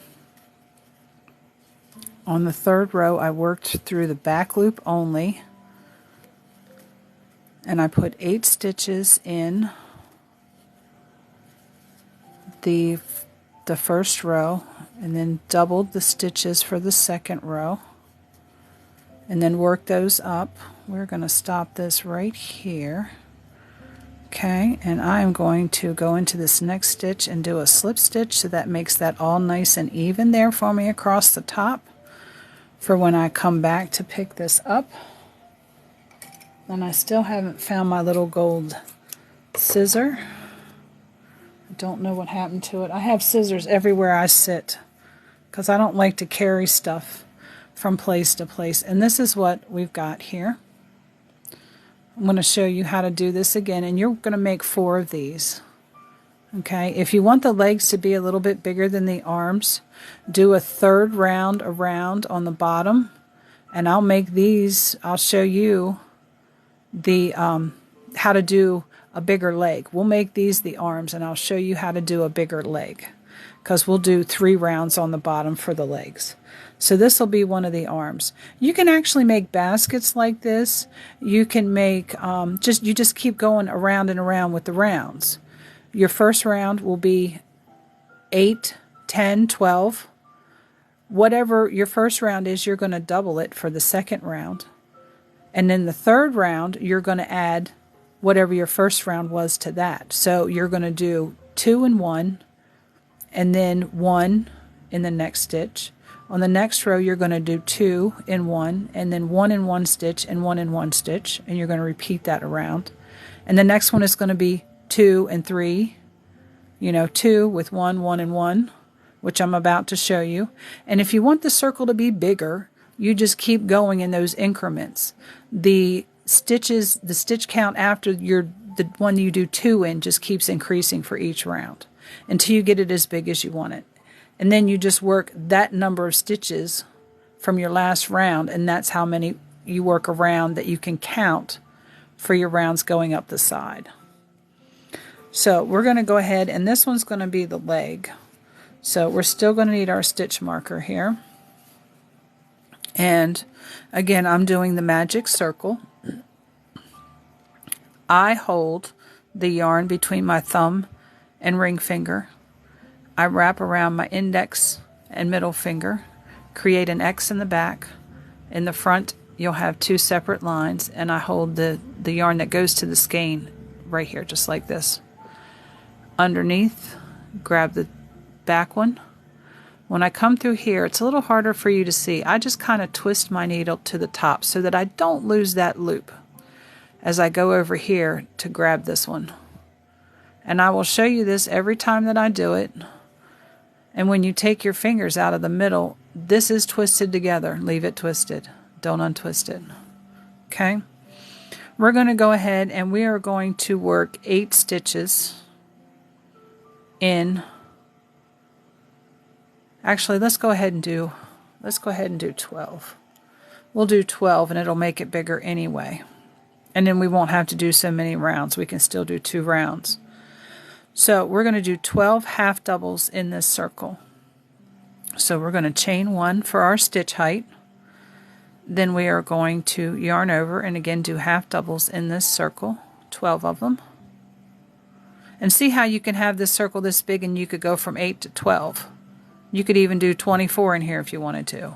the 3rd row I worked through the back loop only, and I put 8 stitches in the first row, and then doubled the stitches for the second row, and then work those up. We're going to stop this right here. Okay, and I am going to go into this next stitch and do a slip stitch, so that makes that all nice and even there for me across the top for when I come back to pick this up. And I still haven't found my little gold scissor. I don't know what happened to it. I have scissors everywhere I sit because I don't like to carry stuff from place to place. And this is what we've got here. I'm going to show you how to do this again, and you're going to make 4 of these. Okay, if you want the legs to be a little bit bigger than the arms, do a 3rd round around on the bottom, and I'll make these. I'll show you the how to do a bigger leg. We'll make these the arms, and I'll show you how to do a bigger leg, because we'll do 3 rounds on the bottom for the legs. So this will be one of the arms. You can actually make baskets like this. You can make, you just keep going around and around with the rounds. Your first round will be 8, 10, 12. Whatever your first round is, you're going to double it for the second round. And then the 3rd round, you're going to add whatever your first round was to that. So you're going to do 2 in one, and then 1 in the next stitch, On the next row, you're going to do 2 in 1, and then 1 in 1 stitch and 1 in 1 stitch, and you're going to repeat that around. And the next one is going to be 2 and 3, 2 with 1, 1 and 1, which I'm about to show you. And if you want the circle to be bigger, you just keep going in those increments. The stitch count after the one you do 2 in just keeps increasing for each round until you get it as big as you want it. And then you just work that number of stitches from your last round, and that's how many you work around that you can count for your rounds going up the side. So we're going to go ahead, and this one's going to be the leg. So we're still going to need our stitch marker here. And again, I'm doing the magic circle. I hold the yarn between my thumb and ring finger. I wrap around my index and middle finger, create an X in the back. In the front, you'll have 2 separate lines, and I hold the yarn that goes to the skein right here, just like this. Underneath, grab the back one. When I come through here, it's a little harder for you to see. I just kind of twist my needle to the top so that I don't lose that loop as I go over here to grab this one. And I will show you this every time that I do it. And when you take your fingers out of the middle, this is twisted together. Leave it twisted. Don't untwist it. Okay? We're going to go ahead and we are going to work 8 stitches in. Actually, let's go ahead and do 12. We'll do 12 and it'll make it bigger anyway. And then we won't have to do so many rounds. We can still do 2 rounds. So we're going to do 12 half doubles in this circle. So we're going to chain 1 for our stitch height. Then we are going to yarn over and again do half doubles in this circle, 12 of them. And see how you can have this circle this big and you could go from 8 to 12. You could even do 24 in here if you wanted to.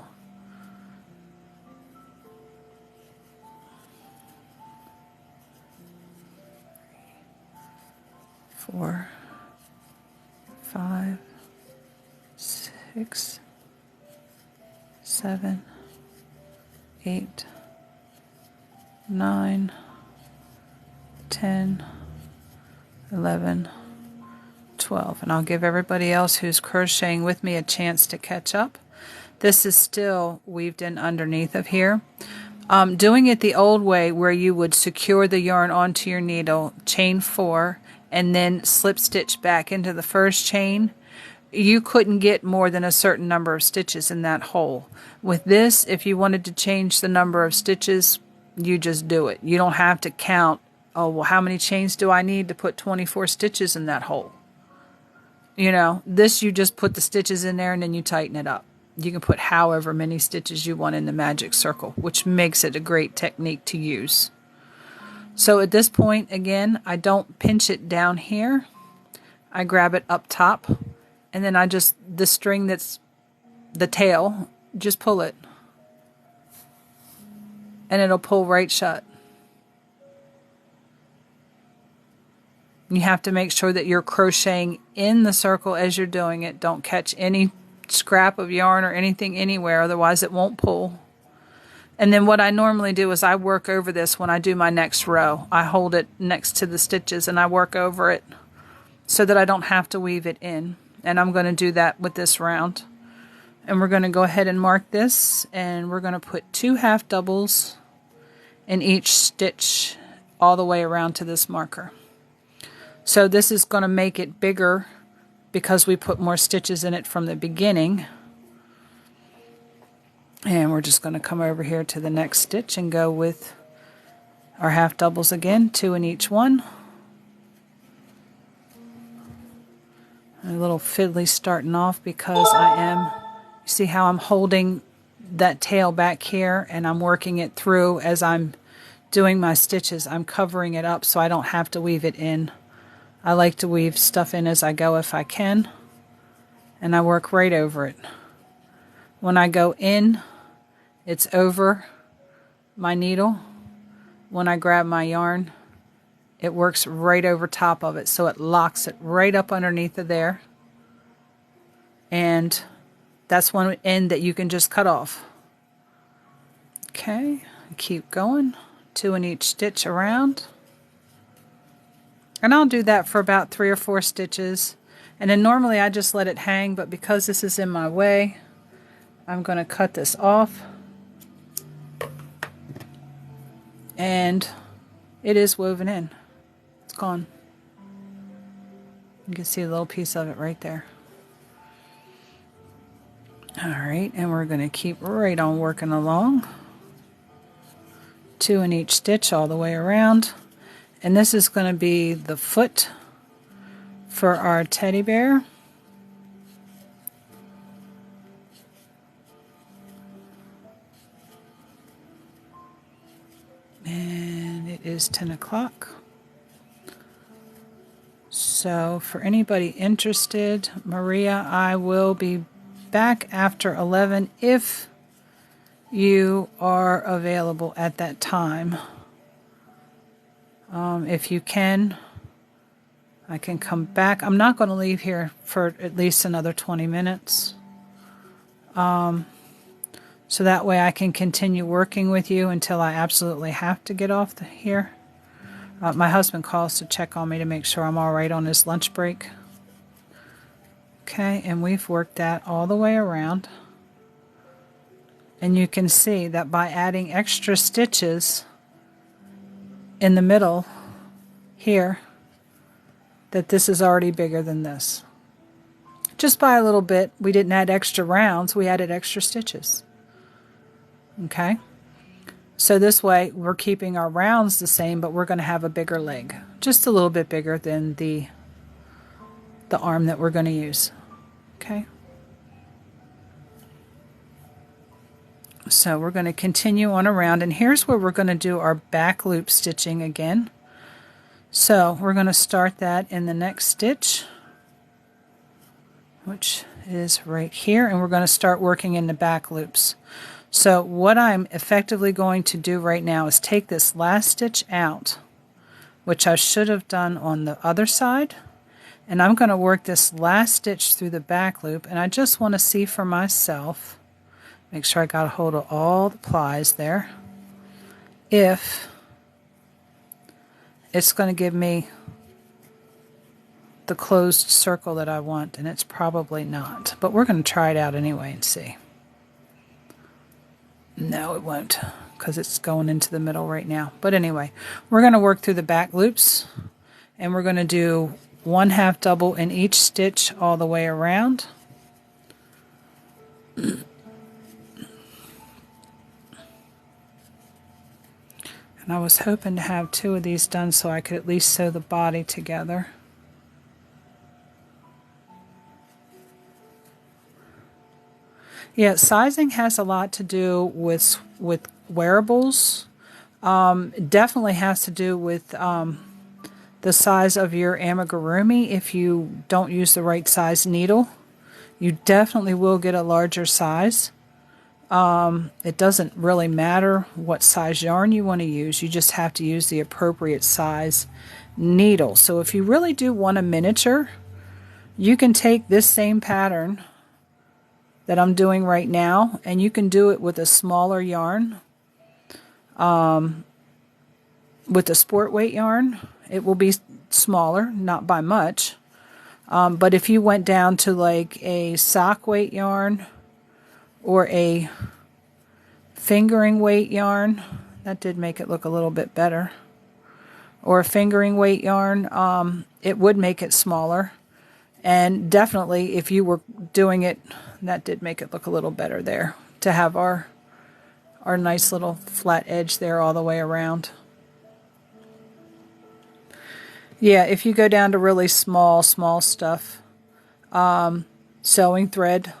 Four, 5, 6, 7, 8, 9, 10, 11, 12. And I'll give everybody else who's crocheting with me a chance to catch up. This is still weaved in underneath of here. Doing it the old way where you would secure the yarn onto your needle, chain 4, and then slip stitch back into the first chain, you couldn't get more than a certain number of stitches in that hole. With this, if you wanted to change the number of stitches, you just do it. You don't have to count, oh, well, how many chains do I need to put 24 stitches in that hole? This you just put the stitches in there and then you tighten it up. You can put however many stitches you want in the magic circle, which makes it a great technique to use. So at this point, again, I don't pinch it down here. I grab it up top, and then the string that's the tail, just pull it. And it'll pull right shut. You have to make sure that you're crocheting in the circle as you're doing it. Don't catch any scrap of yarn or anything anywhere, otherwise it won't pull. And then what I normally do is I work over this when I do my next row. I hold it next to the stitches and I work over it so that I don't have to weave it in. And I'm going to do that with this round. And we're going to go ahead and mark this, and we're going to put 2 half doubles in each stitch all the way around to this marker. So this is going to make it bigger because we put more stitches in it from the beginning. And we're just going to come over here to the next stitch and go with our half doubles again, 2 in each one. A little fiddly starting off because you see how I'm holding that tail back here and I'm working it through as I'm doing my stitches. I'm covering it up so I don't have to weave it in. I like to weave stuff in as I go if I can, and I work right over it. When I go in, it's over my needle. When I grab my yarn, it works right over top of it, so it locks it right up underneath of there. And that's one end that you can just cut off. Okay, keep going, 2 in each stitch around. And I'll do that for about 3 or 4 stitches. And then normally I just let it hang, but because this is in my way, I'm going to cut this off. And it is woven in. It's gone. You can see a little piece of it right there. Alright, and we're going to keep right on working along. 2 in each stitch all the way around. And this is going to be the foot for our teddy bear. And it is 10 o'clock. So for anybody interested, Maria, I will be back after 11 if you are available at that time. If you can, I can come back. I'm not going to leave here for at least another 20 minutes. So that way I can continue working with you until I absolutely have to get off here. My husband calls to check on me to make sure I'm all right on his lunch break. Okay, and we've worked that all the way around. And you can see that by adding extra stitches in the middle here, that this is already bigger than this. Just by a little bit. We didn't add extra rounds, we added extra stitches. Okay, so this way we're keeping our rounds the same, but we're going to have a bigger leg, just a little bit bigger than the arm that we're going to use. Okay, so we're going to continue on around, and here's where we're going to do our back loop stitching again. So we're going to start that in the next stitch, which is right here, and we're going to start working in the back loops. So what I'm effectively going to do right now is take this last stitch out, which I should have done on the other side, and I'm going to work this last stitch through the back loop, and I just want to see for myself, make sure I got a hold of all the plies there, if it's going to give me the closed circle that I want, and it's probably not, but we're going to try it out anyway and see. No, it won't, because it's going into the middle right now. But anyway, we're going to work through the back loops, and we're going to do 1/2 double in each stitch all the way around. And I was hoping to have 2 of these done so I could at least sew the body together. Yeah, sizing has a lot to do with wearables. It definitely has to do with the size of your amigurumi. If you don't use the right size needle, you definitely will get a larger size. It doesn't really matter what size yarn you want to use. You just have to use the appropriate size needle. So if you really do want a miniature, you can take this same pattern that I'm doing right now, and you can do it with a smaller yarn. With the sport weight yarn, it will be smaller, not by much. But if you went down to like a sock weight yarn or a fingering weight yarn, that did make it look a little bit better, or a fingering weight yarn, it would make it smaller. And definitely if you were doing it, that did make it look a little better there, to have our nice little flat edge there all the way around. Yeah, if you go down to really small stuff, sewing thread,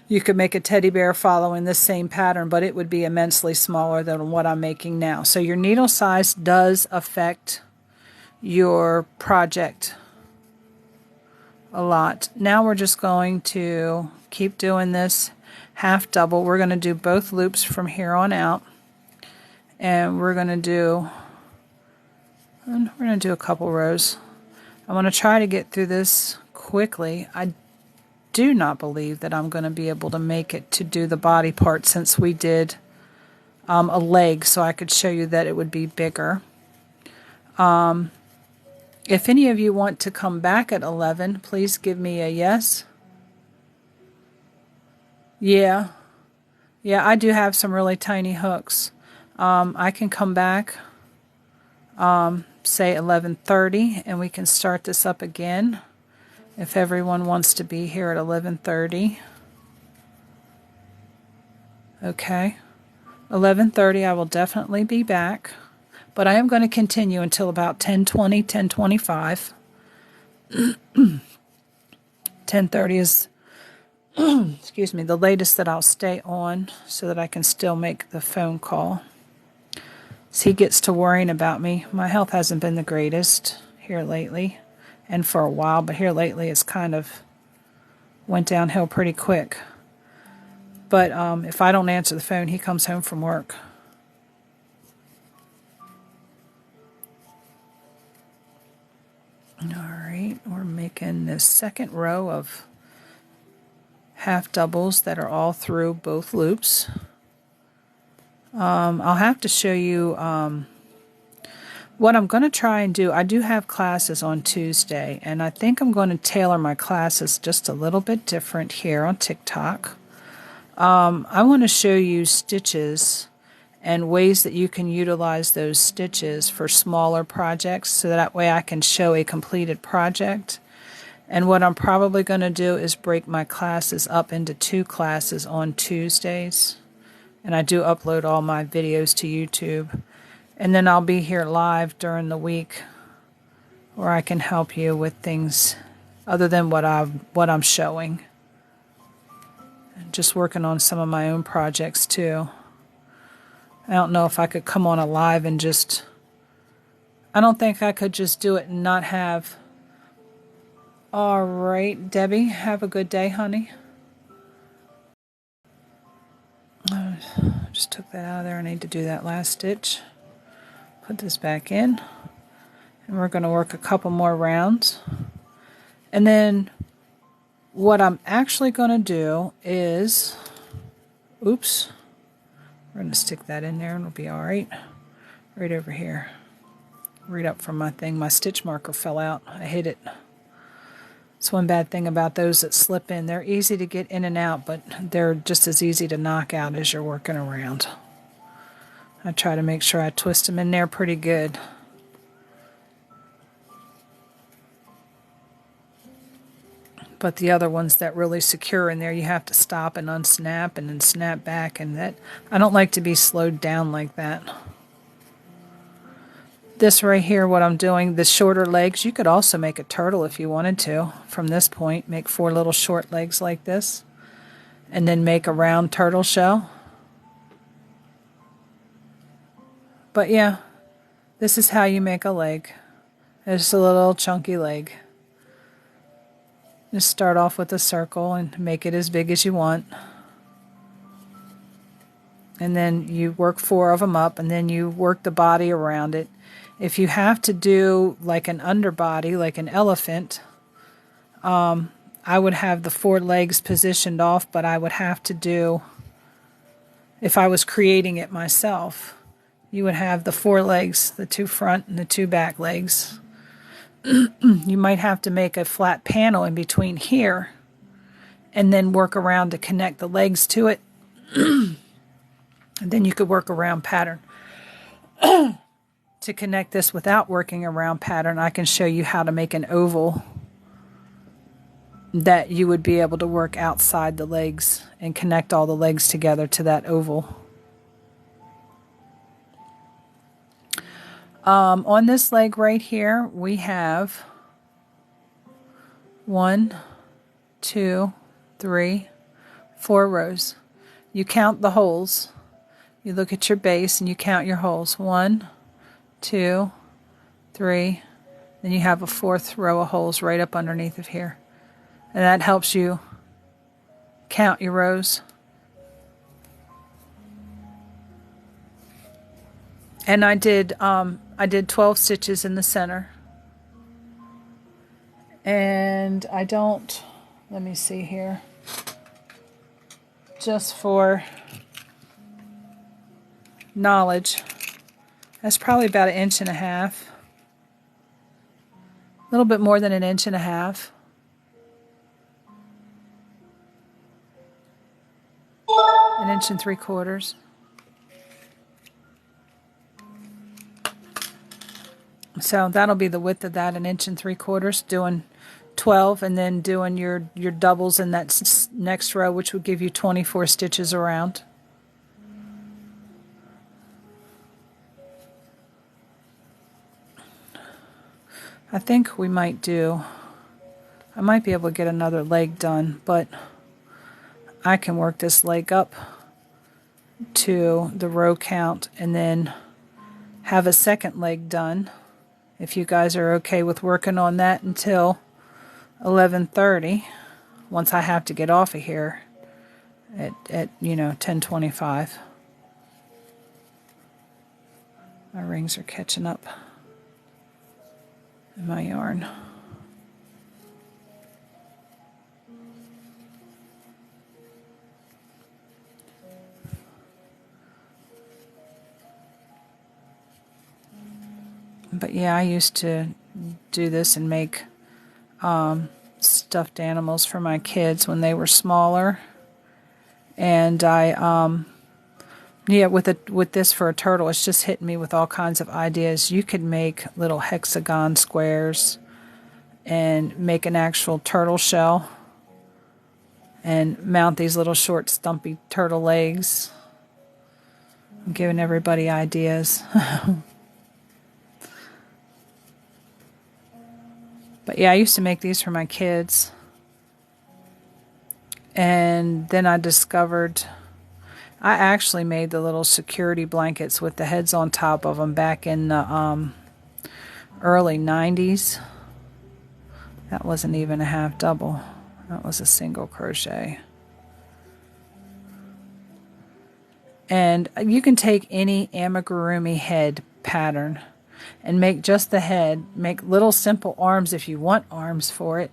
you could make a teddy bear following this same pattern, but it would be immensely smaller than what I'm making now. So your needle size does affect your project a lot. Now we're just going to keep doing this 1/2 double. We're going to do both loops from here on out, and we're going to do a couple rows. I want to try to get through this quickly. I do not believe that I'm going to be able to make it to do the body part, since we did a leg, so I could show you that it would be bigger. If any of you want to come back at 11, please give me a yes. Yeah, I do have some really tiny hooks. I can come back, say 11:30, and we can start this up again if everyone wants to be here at 11:30. Okay, 11:30 I will definitely be back, but I am going to continue until about 10:20, 10:25. 10:30 is excuse me, the latest that I'll stay on, so that I can still make the phone call. As he gets to worrying about me, my health hasn't been the greatest here lately, and for a while, but here lately it's kind of went downhill pretty quick. But if I don't answer the phone, he comes home from work. Alright, we're making this second row of half doubles that are all through both loops. I'll have to show you what I'm going to try and do. I do have classes on Tuesday, and I think I'm going to tailor my classes just a little bit different here on TikTok. I want to show you stitches and ways that you can utilize those stitches for smaller projects, so that way I can show a completed project. And what I'm probably going to do is break my classes up into 2 classes on Tuesdays. And I do upload all my videos to YouTube. And then I'll be here live during the week, where I can help you with things other than what I'm showing. And just working on some of my own projects too. I don't know if I could come on a live and just... I don't think I could just do it and not have... All right, Debbie, have a good day, honey. Just took that out of there. I need to do that last stitch. Put this back in. And we're going to work a couple more rounds. And then what I'm actually going to do is... Oops. We're going to stick that in there and it'll be all right. Right over here. Right up from my thing. My stitch marker fell out. I hit it. It's one bad thing about those that slip in. They're easy to get in and out, but they're just as easy to knock out as you're working around. I try to make sure I twist them in there pretty good. But the other ones that really secure in there, you have to stop and unsnap and then snap back, and that I don't like to be slowed down like that. This right here, what I'm doing, the shorter legs, you could also make a turtle if you wanted to. From this point, make 4 little short legs like this, and then make a round turtle shell. But yeah, this is how you make a leg. It's a little chunky leg. Just start off with a circle and make it as big as you want. And then you work 4 of them up, and then you work the body around it. If you have to do like an underbody, like an elephant, I would have the 4 legs positioned off, but I would have to do, if I was creating it myself, you would have the 4 legs, the 2 front and the 2 back legs. You might have to make a flat panel in between here and then work around to connect the legs to it. And then you could work around pattern. To connect this without working around pattern, I can show you how to make an oval that you would be able to work outside the legs and connect all the legs together to that oval. On this leg right here, we have 1, 2, 3, 4 rows. You count the holes. You look at your base and you count your holes. 1, 2, 3, then you have a 4th row of holes right up underneath of here. And that helps you count your rows. And I did 12 stitches in the center. And I don't let me see here, just for knowledge, that's probably about 1.5 inches. A little bit more than 1.5 inches. 1.75 inches. So that'll be the width of that, 1.75 inches, doing 12, and then doing your doubles in that next row, which would give you 24 stitches around. I think we might do, I might be able to get another leg done, but I can work this leg up to the row count and then have a second leg done. If you guys are okay with working on that until 11:30, once I have to get off of here at 10:25. My rings are catching up in my yarn. But yeah, I used to do this and make stuffed animals for my kids when they were smaller. And I, yeah, with this for a turtle, it's just hitting me with all kinds of ideas. You could make little hexagon squares and make an actual turtle shell and mount these little short stumpy turtle legs. I'm giving everybody ideas. But yeah, I used to make these for my kids. And then I discovered I actually made the little security blankets with the heads on top of them back in the early 90s. That wasn't even a half double. That was a single crochet. And you can take any amigurumi head pattern and make just the head, make little simple arms if you want arms for it,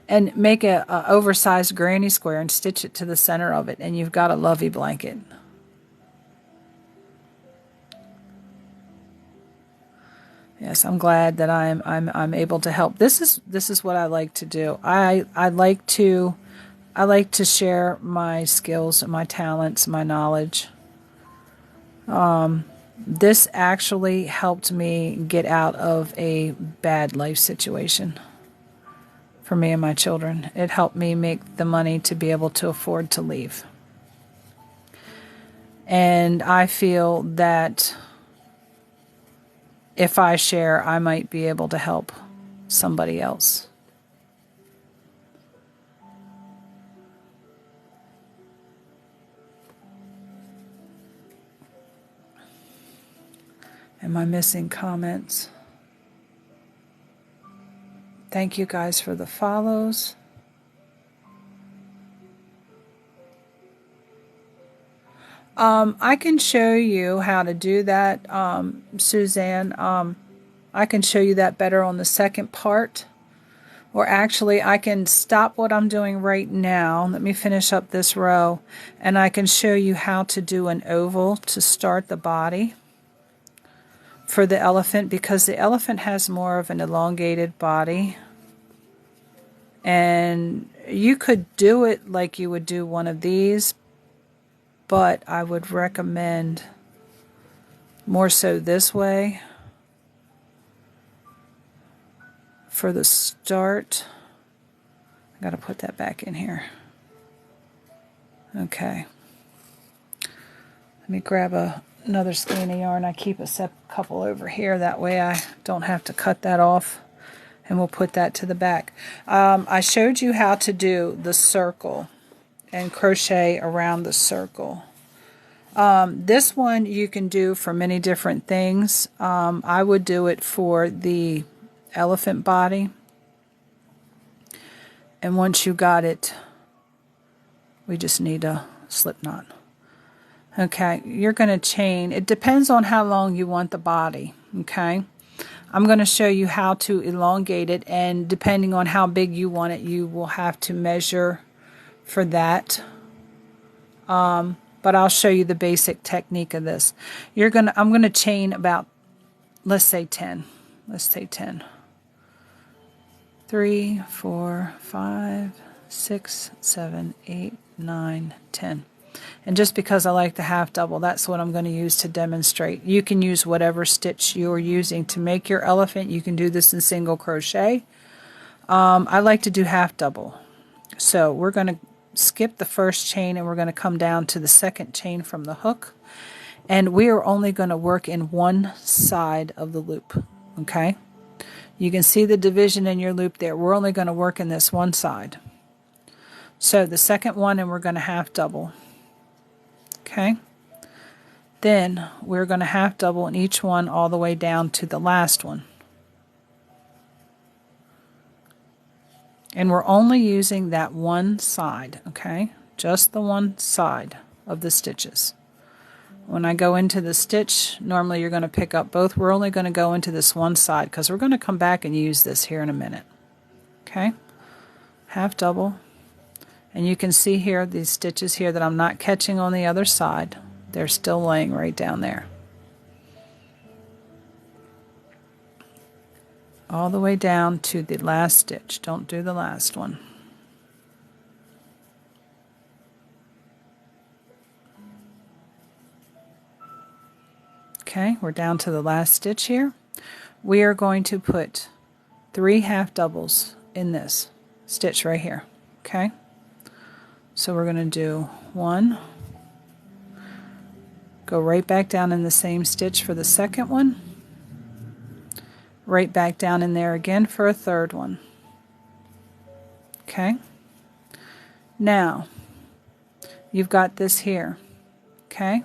and make a oversized granny square and stitch it to the center of it, and you've got a lovey blanket. Yes, I'm glad that I'm able to help. This is what I like to do. I like to share my skills, my talents, my knowledge. This actually helped me get out of a bad life situation for me and my children. It helped me make the money to be able to afford to leave. And I feel that if I share, I might be able to help somebody else. Am I missing comments? Thank you guys for the follows. I can show you how to do that, Suzanne. I can show you that better on the second part. Or actually, I can stop what I'm doing right now. Let me finish up this row. And I can show you how to do an oval to start the body for the elephant, because the elephant has more of an elongated body. And you could do it like you would do one of these, but I would recommend more so this way for the start. I got to put that back in here. Okay. Let me grab another skein of yarn. I keep a couple over here. That way I don't have to cut that off. And we'll put that to the back. I showed you how to do the circle and crochet around the circle. This one you can do for many different things. I would do it for the elephant body. And once you got it, we just need a slip knot. Okay, you're going to chain. It depends on how long you want the body. Okay. I'm going to show you how to elongate it, and depending on how big you want it, you will have to measure for that. But I'll show you the basic technique of this. I'm going to chain about, let's say 10. Let's say 10. 3, 4, 5, 6, 7, 8, 9, 10. And just because I like the half double, that's what I'm going to use to demonstrate. You can use whatever stitch you're using to make your elephant. You can do this in single crochet. I like to do half double. So we're going to skip the first chain and we're going to come down to the second chain from the hook. And we are only going to work in one side of the loop. Okay? You can see the division in your loop there. We're only going to work in this one side. So the second one, and we're going to half double. Okay? Then we're going to half double in each one all the way down to the last one. And we're only using that one side, okay? Just the one side of the stitches. When I go into the stitch, normally you're going to pick up both. We're only going to go into this one side because we're going to come back and use this here in a minute. Okay? Half double. And you can see here these stitches here that I'm not catching on the other side. They're still laying right down there. All the way down to the last stitch. Don't do the last one. Okay, we're down to the last stitch here. We are going to put 3 half doubles in this stitch right here. Okay, so we're going to do 1, go right back down in the same stitch for the second one, right back down in there again for a third one. Okay, now you've got this here. Okay,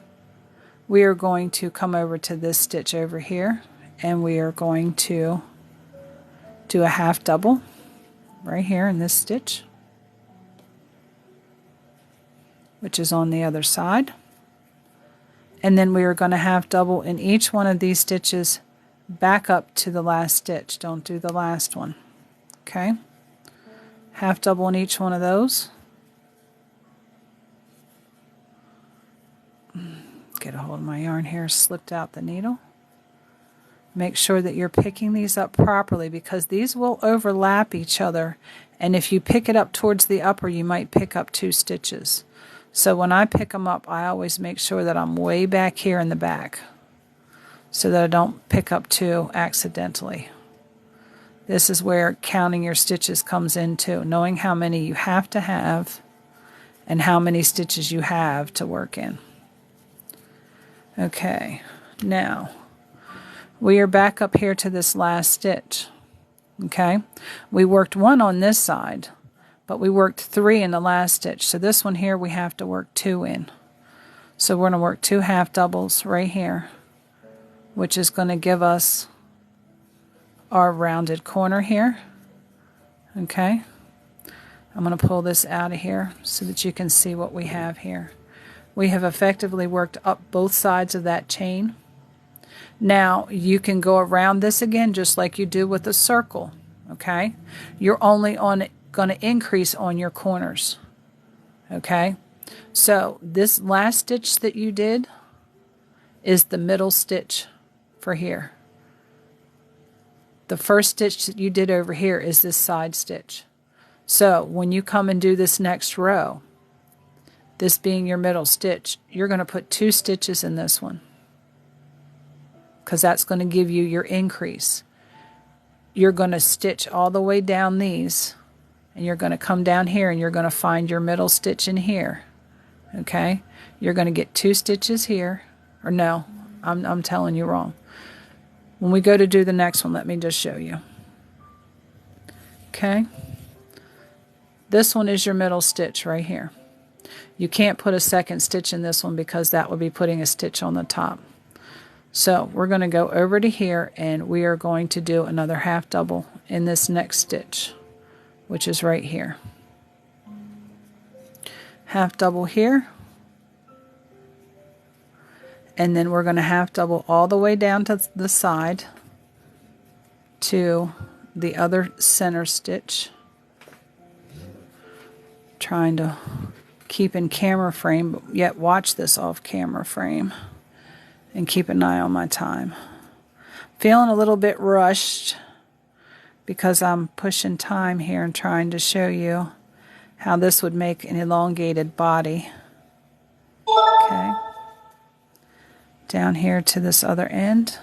we are going to come over to this stitch over here, and we are going to do a half double right here in this stitch, which is on the other side. And then we are going to half double in each one of these stitches back up to the last stitch. Don't do the last one. Okay? Half double in each one of those. Get a hold of my yarn here, slipped out the needle. Make sure that you're picking these up properly because these will overlap each other, and if you pick it up towards the upper, you might pick up 2 stitches. So when I pick them up, I always make sure that I'm way back here in the back so that I don't pick up 2 accidentally. This is where counting your stitches comes into, knowing how many you have to have and how many stitches you have to work in. Okay, now we are back up here to this last stitch. Okay, we worked 1 on this side, but we worked 3 in the last stitch. So this one here we have to work 2 in. So we're going to work 2 half doubles right here, which is going to give us our rounded corner here. Okay, I'm going to pull this out of here so that you can see what we have here. We have effectively worked up both sides of that chain. Now you can go around this again just like you do with a circle. Okay, you're only going to increase on your corners. Okay, so this last stitch that you did is the middle stitch for here. The first stitch that you did over here is this side stitch. So when you come and do this next row, this being your middle stitch, you're going to put 2 stitches in this one because that's going to give you your increase. You're going to stitch all the way down these, and you're going to come down here and you're going to find your middle stitch in here. Okay, you're going to get 2 stitches here, or no, I'm telling you wrong. When we go to do the next one, let me just show you. Okay, this one is your middle stitch right here. You can't put a second stitch in this one because that would be putting a stitch on the top. So we're going to go over to here and we are going to do another half double in this next stitch, which is right here. Half double here, and then we're going to half double all the way down to the side to the other center stitch. Trying to keep in camera frame, but yet watch this off camera frame and keep an eye on my time. Feeling a little bit rushed because I'm pushing time here and trying to show you how this would make an elongated body. Okay. Down here to this other end.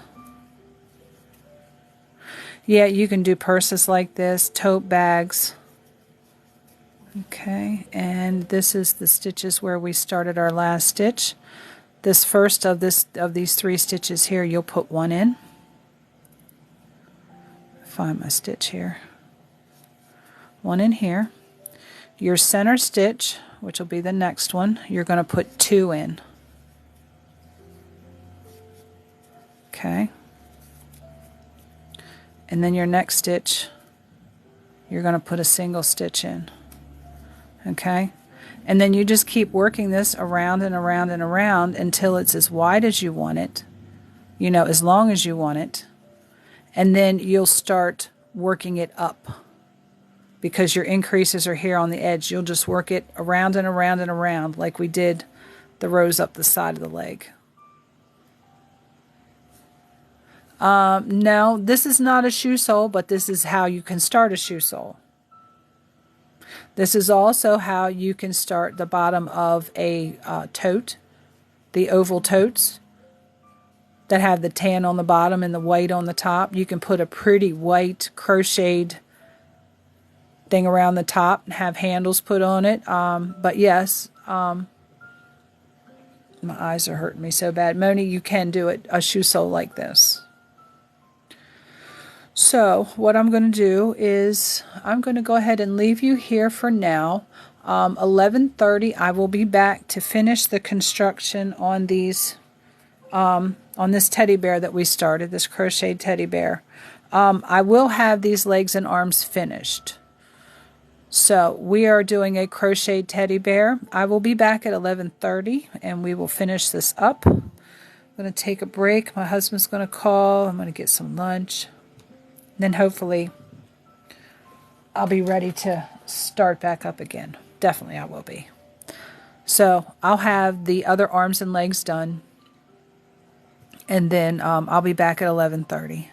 Yeah, you can do purses like this, tote bags. Okay, and this is the stitches where we started our last stitch. This first of these 3 stitches here, you'll put 1 in. Find my stitch here. 1 in here. Your center stitch, which will be the next one, you're going to put 2 in. Okay. And then your next stitch, you're going to put a single stitch in. Okay. And then you just keep working this around and around and around until it's as wide as you want it, you know, as long as you want it. And then you'll start working it up because your increases are here on the edge. You'll just work it around and around and around like we did the rows up the side of the leg. No, this is not a shoe sole, but this is how you can start a shoe sole. This is also how you can start the bottom of a tote, the oval totes that have the tan on the bottom and the white on the top. You can put a pretty white crocheted thing around the top and have handles put on it. But yes, my eyes are hurting me so bad. Moni, you can do it, a shoe sole like this. So what I'm going to do is I'm going to go ahead and leave you here for now. 11:30 I will be back to finish the construction on these on this teddy bear that we started, this crocheted teddy bear. I will have these legs and arms finished. So we are doing a crocheted teddy bear. I will be back at 11:30 and we will finish this up. I'm going to take a break. My husband's going to call. I'm going to get some lunch. Then hopefully I'll be ready to start back up again. Definitely I will be. So I'll have the other arms and legs done. And then I'll be back at 11:30.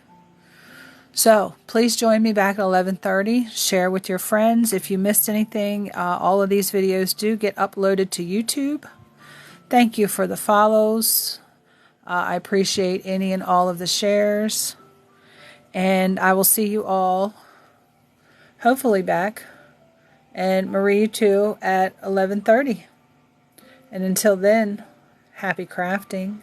So please join me back at 11:30. Share with your friends. If you missed anything, all of these videos do get uploaded to YouTube. Thank you for the follows. I appreciate any and all of the shares. And I will see you all, hopefully back, and Marie too, at 11:30. And until then, happy crafting.